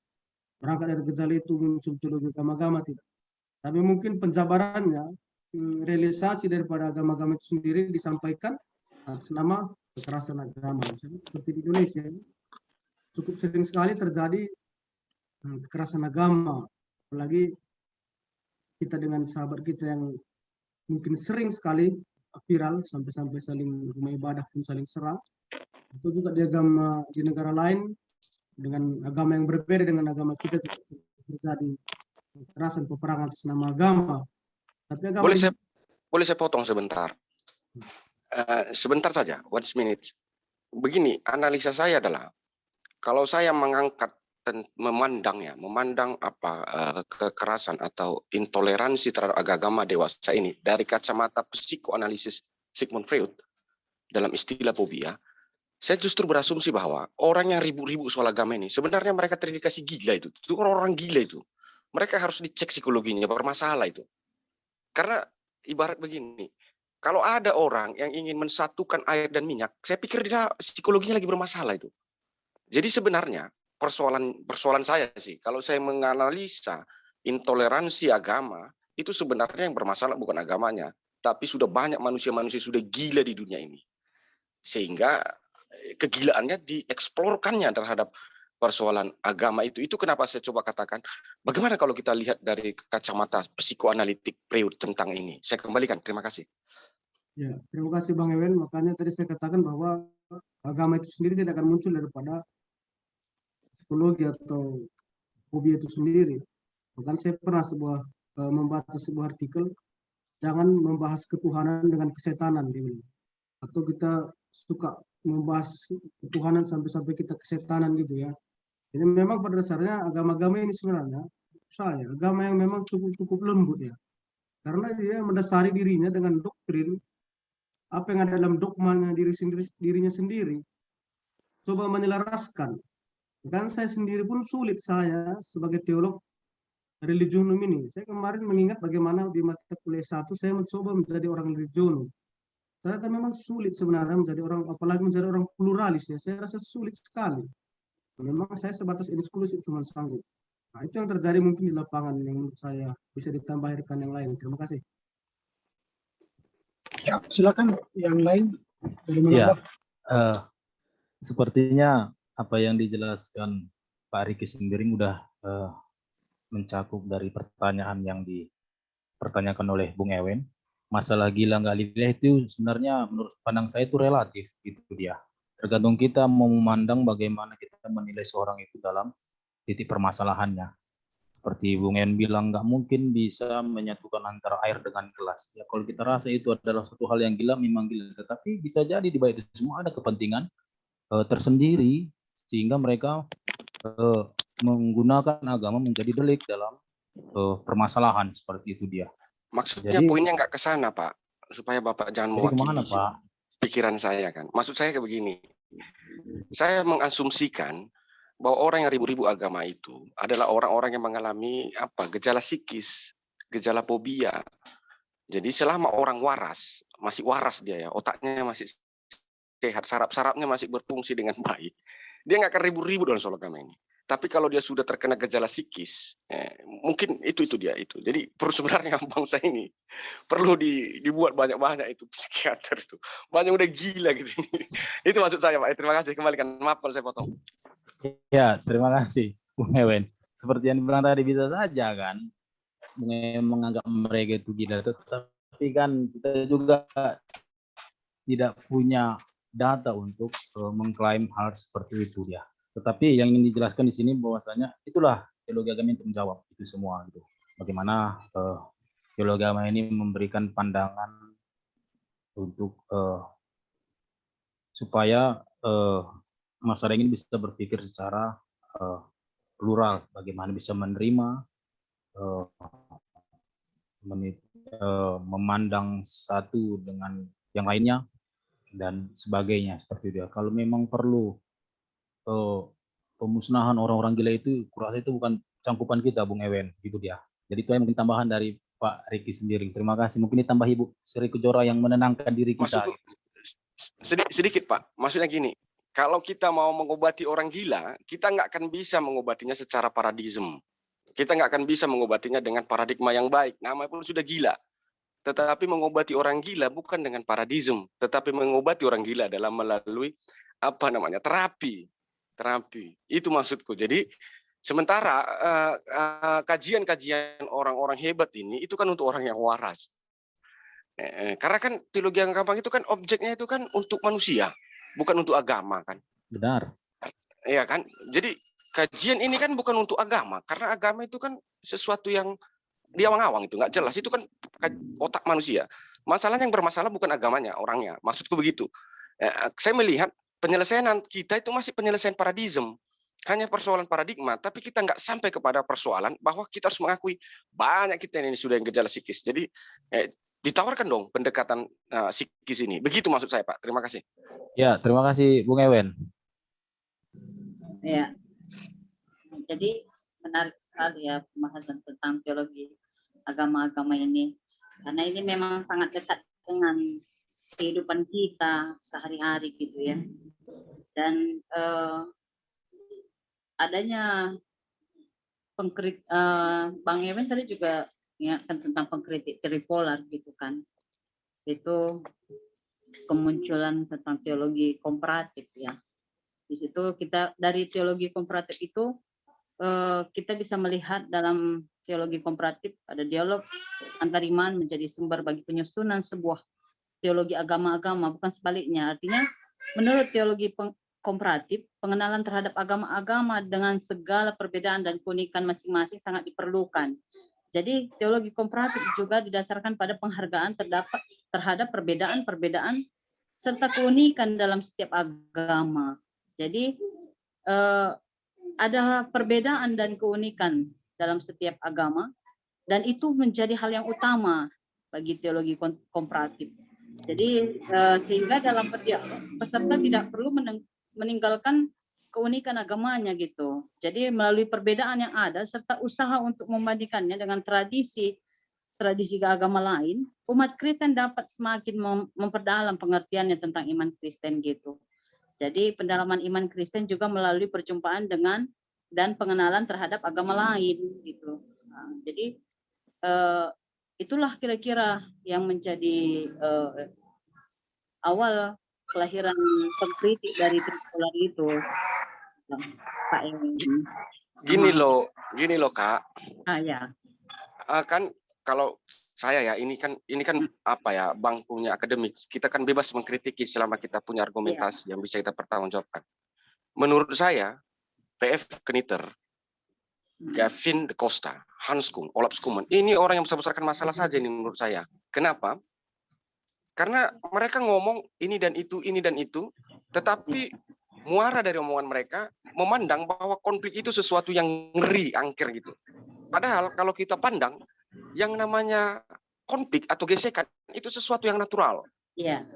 berangkat dari gejala itu muncul teologi agama-agama tidak. Tapi mungkin penjabarannya, realisasi daripada agama-agama itu sendiri disampaikan atas nama kekerasan agama. Seperti di Indonesia, cukup sering sekali terjadi kekerasan agama, apalagi kita dengan sahabat kita yang mungkin sering sekali viral sampai saling rumah ibadah pun saling serang. Itu juga di agama di negara lain dengan agama yang berbeda dengan agama kita terjadi kekerasan peperangan atas nama agama. Tapi agama boleh saya potong sebentar. Sebentar saja, 1 minute. Begini, analisa saya adalah kalau saya mengangkat memandang kekerasan atau intoleransi terhadap agama dewasa ini dari kacamata psikoanalisis Sigmund Freud dalam istilah fobia, saya justru berasumsi bahwa orang yang ribut-ribut soal agama ini sebenarnya mereka terindikasi gila itu orang gila itu. Mereka harus dicek psikologinya, bermasalah itu. Karena ibarat begini, kalau ada orang yang ingin mensatukan air dan minyak, saya pikir dia psikologinya lagi bermasalah itu. Jadi sebenarnya persoalan saya sih, kalau saya menganalisa intoleransi agama, itu sebenarnya yang bermasalah bukan agamanya, tapi sudah banyak manusia-manusia sudah gila di dunia ini. Sehingga kegilaannya dieksplorkannya terhadap persoalan agama itu. Itu kenapa saya coba katakan, bagaimana kalau kita lihat dari kacamata psikoanalitik Freud tentang ini. Saya kembalikan, terima kasih. Ya, terima kasih Bang Ewen. Makanya tadi saya katakan bahwa agama itu sendiri tidak akan muncul daripada psikologi atau fobia itu sendiri. Bahkan saya pernah membaca sebuah artikel, jangan membahas ketuhanan dengan kesetanan. Atau kita suka membahas ketuhanan sampai kita kesetanan gitu ya. Jadi memang pada dasarnya agama-agama ini sebenarnya agama yang memang cukup lembut ya. Karena dia mendasari dirinya dengan doktrin apa yang ada dalam dogmanya dirinya sendiri. Coba menyelaraskan. Dan saya sendiri pun sulit saya sebagai teolog religionum ini. Saya kemarin mengingat bagaimana di mata kuliah 1 saya mencoba menjadi orang religionum. Ternyata memang sulit sebenarnya menjadi orang, apalagi menjadi orang pluralis ya. Saya rasa sulit sekali. Memang saya sebatas eksklusif cuma sanggup. Nah, itu yang terjadi mungkin di lapangan yang menurut saya bisa ditambahkan yang lain. Terima kasih. Ya, silakan yang lain. Ya, sepertinya apa yang dijelaskan Pak Riki Sembiring udah mencakup dari pertanyaan yang dipertanyakan oleh Bung Ewen. Masalah gila nggak gila itu sebenarnya menurut pandang saya itu relatif, gitu dia. Tergantung kita mau memandang bagaimana kita menilai seorang itu dalam titik permasalahannya. Seperti Bung En bilang, nggak mungkin bisa menyatukan antara air dengan gelas. Ya, kalau kita rasa itu adalah suatu hal yang gila, memang gila. Tetapi bisa jadi di balik itu semua ada kepentingan tersendiri, sehingga mereka menggunakan agama menjadi delik dalam permasalahan seperti itu dia. Maksudnya Jadi, poinnya nggak ke sana, Pak. Supaya Bapak jangan mewakili Pak? Pikiran saya kan. Maksud saya kayak begini. Saya mengasumsikan bahwa orang yang ribut-ribut agama itu adalah orang-orang yang mengalami gejala psikis, gejala fobia. Jadi selama orang waras, masih waras dia ya, otaknya masih sehat, saraf-sarafnya masih berfungsi dengan baik, dia nggak akan ribut-ribut dalam soal agama ini. Tapi kalau dia sudah terkena gejala psikis, mungkin itu dia itu. Jadi sebenarnya bangsa ini perlu dibuat banyak-banyak itu psikiater itu. Banyak udah gila gitu. Itu maksud saya, Pak. Terima kasih, kembalikan. Maaf kalau saya potong. Ya, terima kasih, Bung Ewen. Seperti yang dibilang tadi, bisa saja kan Bung Ewen menganggap mereka itu gila, tapi kan kita juga tidak punya data untuk mengklaim hal seperti itu ya. Tetapi yang ingin dijelaskan di sini bahwasanya itulah teologi agama yang menjawab itu semua gitu. Bagaimana teologi agama ini memberikan pandangan untuk supaya masyarakat ini bisa berpikir secara plural, bagaimana bisa menerima, memandang satu dengan yang lainnya dan sebagainya seperti itu. Kalau memang perlu pemusnahan orang-orang gila itu, kurasa itu bukan cangkupan kita, Bung Ewen, gitu dia. Jadi itu yang mungkin tambahan dari Pak Riki sendiri. Terima kasih. Mungkin ditambah Ibu Sri Kejora yang menenangkan diri kita. Sedikit Pak, maksudnya gini, kalau kita mau mengobati orang gila, kita nggak akan bisa mengobatinya secara paradigma. Kita nggak akan bisa mengobatinya dengan paradigma yang baik. Namanya pun sudah gila. Tetapi mengobati orang gila bukan dengan paradigma, tetapi mengobati orang gila adalah melalui terapi. Itu maksudku. Jadi sementara kajian-kajian orang-orang hebat ini itu kan untuk orang yang waras. Karena kan teologi yang gampang itu kan objeknya itu kan untuk manusia, bukan untuk agama kan. Benar. Iya kan. Jadi kajian ini kan bukan untuk agama, karena agama itu kan sesuatu yang dia ngawang itu nggak jelas, itu kan otak manusia. Masalahnya yang bermasalah bukan agamanya, orangnya. Maksudku begitu. Saya melihat penyelesaian kita itu masih penyelesaian paradigma. hanya persoalan paradigma, tapi kita nggak sampai kepada persoalan bahwa kita harus mengakui banyak kita ini sudah yang gejala psikis. Jadi ditawarkan dong pendekatan psikis ini. Begitu maksud saya, Pak. Terima kasih. Ya, terima kasih Bung Ewen. Ya, jadi menarik sekali ya pembahasan tentang teologi agama-agama ini, karena ini memang sangat dekat dengan kehidupan kita sehari-hari gitu ya. Dan adanya Bang Ewen tadi juga ingatkan tentang pengkritik tripolar gitu kan, itu kemunculan tentang teologi komparatif ya. Di situ kita dari teologi komparatif itu kita bisa melihat dalam teologi komparatif ada dialog antar iman menjadi sumber bagi penyusunan sebuah teologi agama-agama, bukan sebaliknya. Artinya menurut teologi komparatif, pengenalan terhadap agama-agama dengan segala perbedaan dan keunikan masing-masing sangat diperlukan. Jadi teologi komparatif juga didasarkan pada penghargaan terhadap perbedaan-perbedaan serta keunikan dalam setiap agama. Jadi ada perbedaan dan keunikan dalam setiap agama, dan itu menjadi hal yang utama bagi teologi komparatif. Jadi sehingga dalam peserta tidak perlu meninggalkan keunikan agamanya gitu. Jadi melalui perbedaan yang ada serta usaha untuk membandingkannya dengan tradisi agama lain, umat Kristen dapat semakin memperdalam pengertiannya tentang iman Kristen gitu. Jadi pendalaman iman Kristen juga melalui perjumpaan dengan dan pengenalan terhadap agama lain gitu. Nah, jadi itulah kira-kira yang menjadi awal kelahiran pengkritik dari tripolar itu, Pak Ewen. Gini loh Kak. Ya. Kan kalau saya ya ini kan apa ya, bangkunya akademik, kita kan bebas mengkritiki selama kita punya argumentasi yang bisa kita pertanggungjawabkan. Menurut saya P.F. Kniter, Gavin de Costa, Hans Kung, Olaf Skuman, ini orang yang besar-besarkan masalah saja ini menurut saya. Kenapa? Karena mereka ngomong ini dan itu, tetapi muara dari omongan mereka memandang bahwa konflik itu sesuatu yang ngeri, angker gitu. Padahal kalau kita pandang, yang namanya konflik atau gesekan itu sesuatu yang natural. Iya.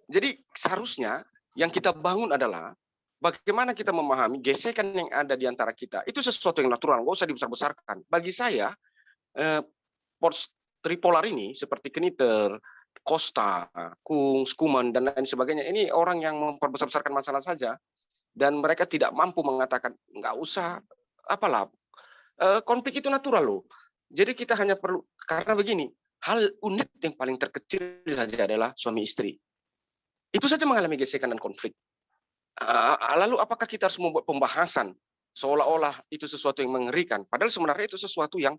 Jadi seharusnya yang kita bangun adalah bagaimana kita memahami gesekan yang ada di antara kita. Itu sesuatu yang natural, nggak usah dibesar-besarkan. Bagi saya, tripolar ini seperti Kniter, Costa, Kung, Skuman, dan lain sebagainya, ini orang yang memperbesar-besarkan masalah saja, dan mereka tidak mampu mengatakan, nggak usah, apalah, konflik itu natural loh. Jadi kita hanya perlu, karena begini, hal unik yang paling terkecil saja adalah suami istri. Itu saja mengalami gesekan dan konflik. Lalu apakah kita harus membuat pembahasan seolah-olah itu sesuatu yang mengerikan, padahal sebenarnya itu sesuatu yang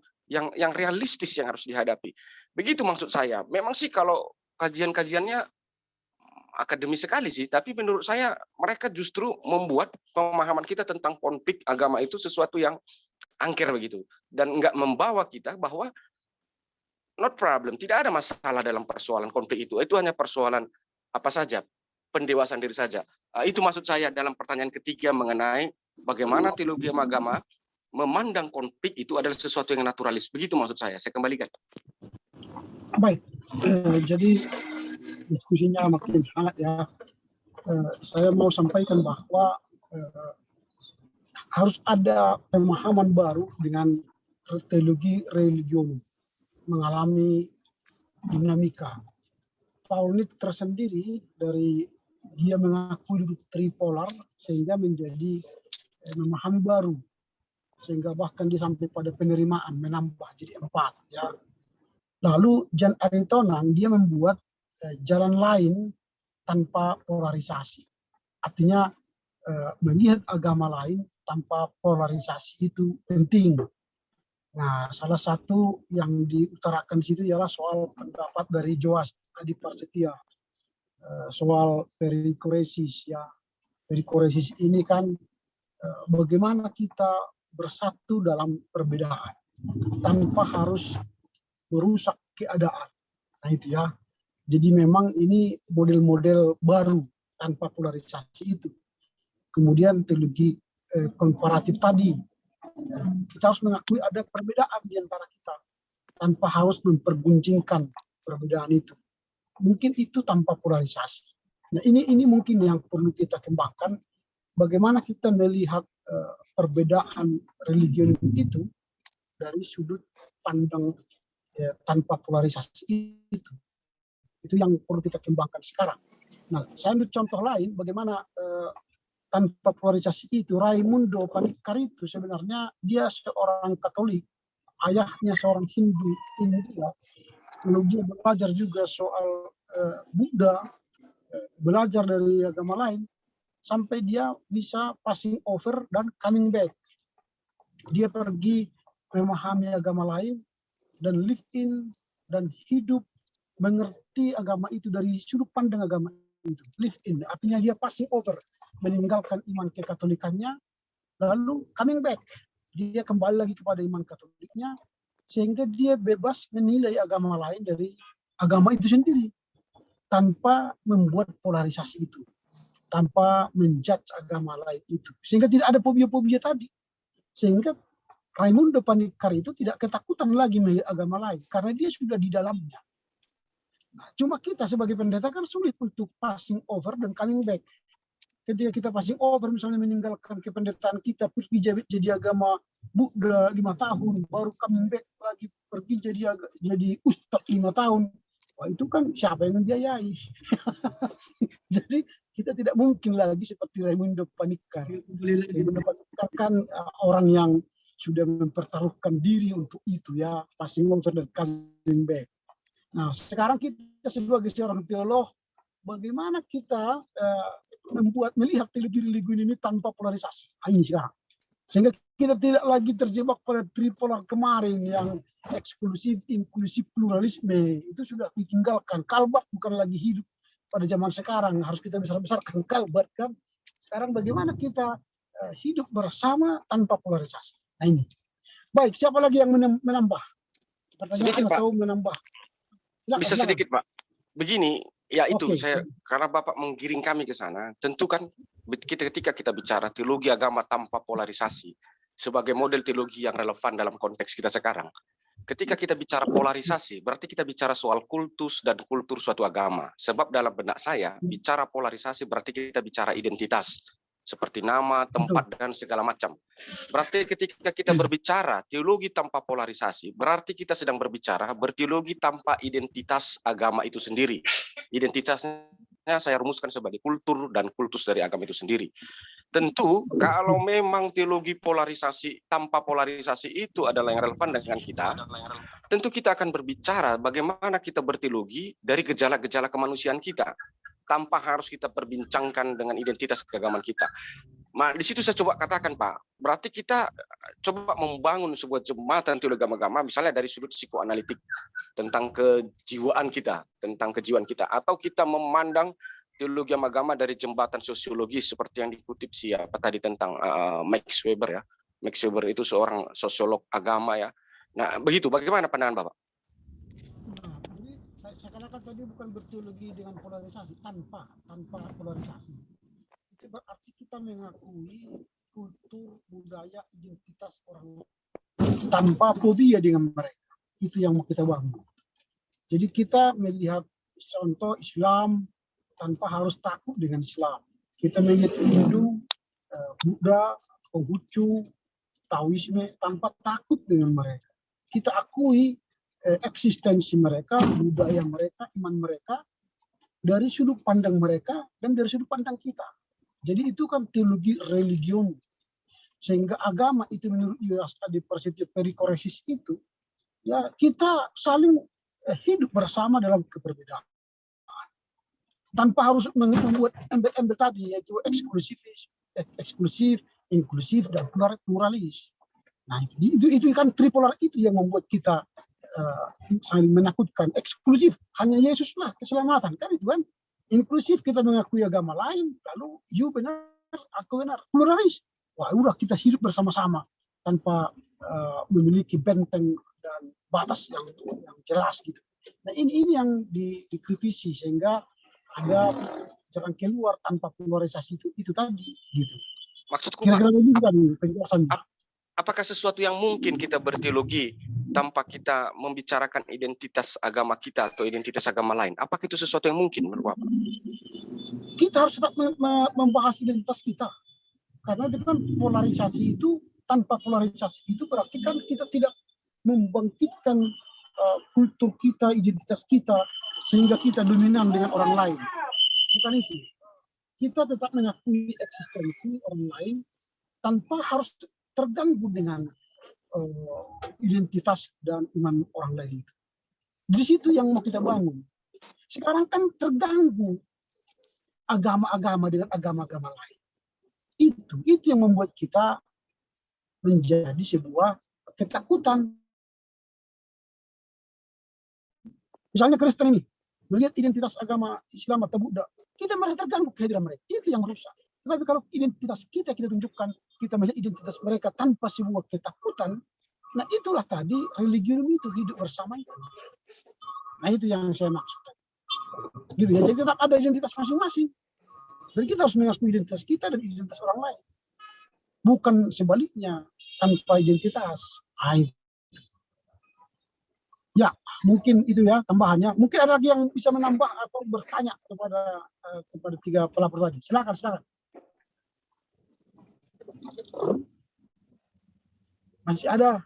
realistis yang harus dihadapi. Begitu maksud saya. Memang sih kalau kajian-kajiannya akademis sekali sih, tapi menurut saya mereka justru membuat pemahaman kita tentang konflik agama itu sesuatu yang angker begitu, dan nggak membawa kita bahwa not problem, tidak ada masalah dalam persoalan konflik itu hanya persoalan apa saja, pendewasaan diri saja. Itu maksud saya dalam pertanyaan ketiga mengenai bagaimana teologi agama memandang konflik itu adalah sesuatu yang naturalis. Begitu maksud saya. Saya kembalikan. Baik, jadi diskusinya makin hangat ya. Saya mau sampaikan bahwa harus ada pemahaman baru dengan teologi religion mengalami dinamika. Paul ini tersendiri dari dia mengakui duduk tripolar sehingga menjadi memahami baru, sehingga bahkan dia sampai pada penerimaan menambah jadi 4 ya. Lalu Jan Aritonang dia membuat jalan lain tanpa polarisasi, artinya melihat agama lain tanpa polarisasi itu penting. Nah, salah satu yang diutarakan di situ ialah soal pendapat dari Joas Adiparsetia, soal perikoresis ya. Perikoresis ini kan bagaimana kita bersatu dalam perbedaan tanpa harus merusak keadaan. Nah itu ya. Jadi memang ini model-model baru tanpa polarisasi itu. Kemudian teologi komparatif tadi. Kita harus mengakui ada perbedaan di antara kita tanpa harus mempergunjingkan perbedaan itu. Mungkin itu tanpa polarisasi. Nah, ini mungkin yang perlu kita kembangkan. Bagaimana kita melihat perbedaan religion itu dari sudut pandang tanpa polarisasi itu. Itu yang perlu kita kembangkan sekarang. Nah, saya ambil contoh lain bagaimana tanpa polarisasi itu Raimundo Panikkar itu sebenarnya dia seorang Katolik, ayahnya seorang Hindu India, lalu dia belajar juga soal Buddha, belajar dari agama lain sampai dia bisa passing over dan coming back. Dia pergi memahami agama lain dan live in dan hidup mengerti agama itu dari sudut pandang agama itu. Live in artinya dia passing over, meninggalkan iman kekatolikannya lalu coming back. Dia kembali lagi kepada iman Katoliknya sehingga dia bebas menilai agama lain dari agama itu sendiri tanpa membuat polarisasi itu, tanpa menjudge agama lain itu, sehingga tidak ada fobia-fobia tadi, sehingga Raimundo Panikkar itu tidak ketakutan lagi melihat agama lain karena dia sudah di dalamnya. Nah, cuma kita sebagai pendeta kan sulit untuk passing over dan coming back. Ketika kita passing over, misalnya meninggalkan kependetaan kita, pergi jadi agama Buddha 5 tahun, baru coming back lagi pergi jadi ustadz 5 tahun. Wah, itu kan siapa yang membiayai? Jadi kita tidak mungkin lagi seperti Raimundo Panikkar. Raimundo Panikkar kan orang yang sudah mempertaruhkan diri untuk itu ya, passing over dan coming back. Nah, sekarang kita sebagai seorang teolog, bagaimana kita melihat teologi ini tanpa polarisasi? Ini sekarang. Sehingga kita tidak lagi terjebak pada tripolar kemarin yang eksklusif, inklusif, pluralisme. Itu sudah ditinggalkan. Kalbat bukan lagi hidup pada zaman sekarang. Harus kita besar-besarkan kalbat kan. Sekarang bagaimana kita hidup bersama tanpa polarisasi? Nah ini. Baik, siapa lagi yang menambah? Sedikit, Pak. Atau menambah? Bisa sedikit, Pak. Begini, ya itu saya karena Bapak menggiring kami ke sana, tentu kan ketika kita bicara teologi agama tanpa polarisasi sebagai model teologi yang relevan dalam konteks kita sekarang. Ketika kita bicara polarisasi, berarti kita bicara soal kultus dan kultur suatu agama. Sebab dalam benak saya, bicara polarisasi berarti kita bicara identitas. Seperti nama, tempat, dan segala macam. Berarti ketika kita berbicara teologi tanpa polarisasi, berarti kita sedang berbicara berteologi tanpa identitas agama itu sendiri. Identitasnya saya rumuskan sebagai kultur dan kultus dari agama itu sendiri. Tentu kalau memang teologi polarisasi tanpa polarisasi itu adalah yang relevan dengan kita, tentu kita akan berbicara bagaimana kita berteologi dari gejala-gejala kemanusiaan kita, tanpa harus kita perbincangkan dengan identitas keagamaan kita. Nah, di situ saya coba katakan, Pak, berarti kita coba membangun sebuah jembatan teologi agama, misalnya dari sudut psikoanalitik, tentang kejiwaan kita, atau kita memandang teologi agama dari jembatan sosiologis, seperti yang dikutip siapa tadi tentang Max Weber ya. Max Weber itu seorang sosiolog agama ya. Nah, begitu, bagaimana pandangan Bapak? Saya katakan tadi bukan berteologi dengan polarisasi, tanpa polarisasi. Itu berarti kita mengakui kultur, budaya, identitas orang tanpa fobia dengan mereka. Itu yang mau kita bangun. Jadi kita melihat contoh Islam tanpa harus takut dengan Islam. Kita melihat Hindu, Buddha, Konghucu, Taoisme tanpa takut dengan mereka. Kita akui eksistensi mereka, budaya mereka, iman mereka dari sudut pandang mereka dan dari sudut pandang kita. Jadi itu kan teologi religion. Sehingga agama itu menurut US Adversity Perikoresis itu, ya kita saling hidup bersama dalam keberbedaan. Tanpa harus membuat embel-embel tadi, yaitu eksklusif, inklusif, dan pluralis. Nah itu kan tripolar itu yang membuat kita saling menakutkan. Eksklusif hanya Yesus lah keselamatan kan itu kan. Inklusif kita mengakui agama lain, lalu you benar, aku benar. Pluralis, wah udah kita hidup bersama-sama tanpa memiliki benteng dan batas yang jelas gitu. Nah ini yang dikritisi sehingga ada jalan keluar tanpa polarisasi itu tadi gitu. Maksudku, Pak, Kira-kira begitu tadi penjelasan. apakah sesuatu yang mungkin kita berteologi tanpa kita membicarakan identitas agama kita atau identitas agama lain? Apakah itu sesuatu yang mungkin menurut Bapak? Kita harus tetap membahas identitas kita. Karena itu kan polarisasi itu, tanpa polarisasi itu berarti kan kita tidak membangkitkan kultur kita, identitas kita, sehingga kita dominan dengan orang lain. Bukan itu. Kita tetap mengakui eksistensi orang lain tanpa harus terganggu dengan identitas dan iman orang lain. Di situ yang mau kita bangun. Sekarang kan terganggu agama-agama dengan agama-agama lain. Itu yang membuat kita menjadi sebuah ketakutan. Misalnya Kristen ini melihat identitas agama Islam atau Buddha, kita merasa terganggu kehadiran mereka. Itu yang merusak. Tapi kalau identitas kita tunjukkan, kita melihat identitas mereka tanpa sebuah ketakutan, nah itulah tadi religium itu hidup bersama itu. Nah itu yang saya maksud. Gitu ya, jadi tetap ada identitas masing-masing. Dan kita harus mengakui identitas kita dan identitas orang lain. Bukan sebaliknya, tanpa identitas. Ya, mungkin itu ya tambahannya. Mungkin ada lagi yang bisa menambah atau bertanya kepada tiga pelapor tadi. Silakan. Masih ada?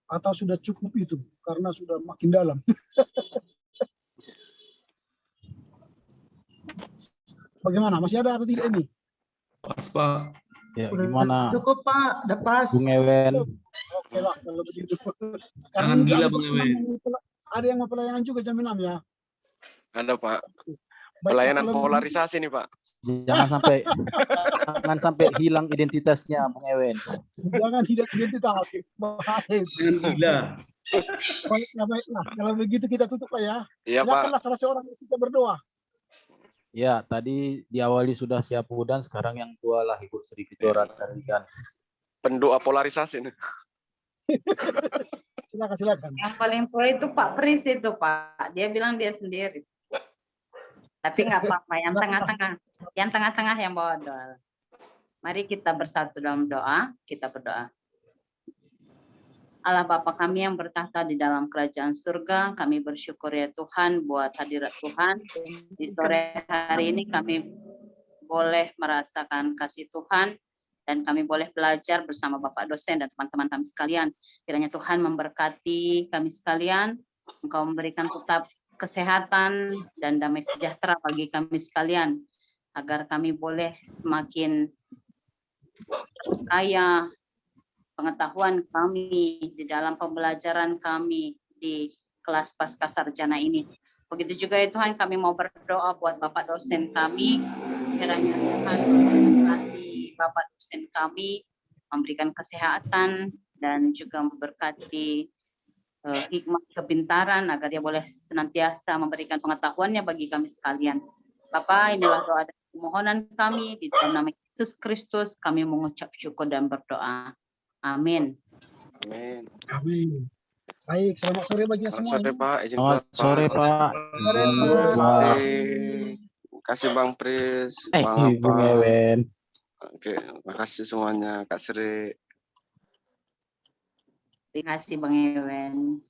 Atau sudah cukup itu? Karena sudah makin dalam. Bagaimana? Masih ada atau tidak ini? Pas, Pak. Ya, Udah gimana cukup Pak, udah pas. Bung Ewen? Oke lah kalau begitu. Jangan ini gila, ada Bung Ewen. Ada yang mau pelayanan juga jam 6 ya. Ada, Pak. Baik, Pelayanan kalau polarisasi nih, Pak. Jangan sampai hilang identitasnya, Bung Ewen. jangan tidak identitas. Baik. Jangan gila. Baiklah. Kalau begitu kita tutup lah ya. Iya, Pak. Silakanlah salah seorang kita berdoa. Ya, tadi diawali sudah Syapudan, sekarang yang tua lah ikut Sri Kejora tadi kan. Pendoa polarisasi nih. Silakan. Yang paling tua itu Pak Pris itu, Pak. Dia bilang dia sendiri. Tapi nggak apa-apa, yang tengah-tengah yang bawa doa. Mari kita bersatu dalam doa, kita berdoa. Allah Bapa kami yang bertahta di dalam kerajaan surga, kami bersyukur ya Tuhan buat hadirat Tuhan. Di sore hari ini kami boleh merasakan kasih Tuhan dan kami boleh belajar bersama Bapak dosen dan teman-teman kami sekalian. Kiranya Tuhan memberkati kami sekalian, Engkau memberikan tetap kesehatan dan damai sejahtera bagi kami sekalian, agar kami boleh semakin kaya pengetahuan kami di dalam pembelajaran kami di kelas pasca sarjana ini. Begitu juga ya Tuhan, kami mau berdoa buat Bapak dosen kami, kiranya Tuhan memberkati Bapak dosen kami, memberikan kesehatan dan juga memberkati hikmah kepintaran agar dia boleh senantiasa memberikan pengetahuannya bagi kami sekalian. Bapak, inilah doa dan permohonan kami di dalam nama Yesus Kristus, kami mengucap syukur dan berdoa. Amin. Amin. Baik, selamat sore bagi Selamat semua. sore, Pak. Izin Selamat keluar, sore, Pak. Terima kasih Bang Pris, Bang Bung Apa. Ewen. Oke, makasih semuanya, Kak Sri. Terima kasih Bang Ewen.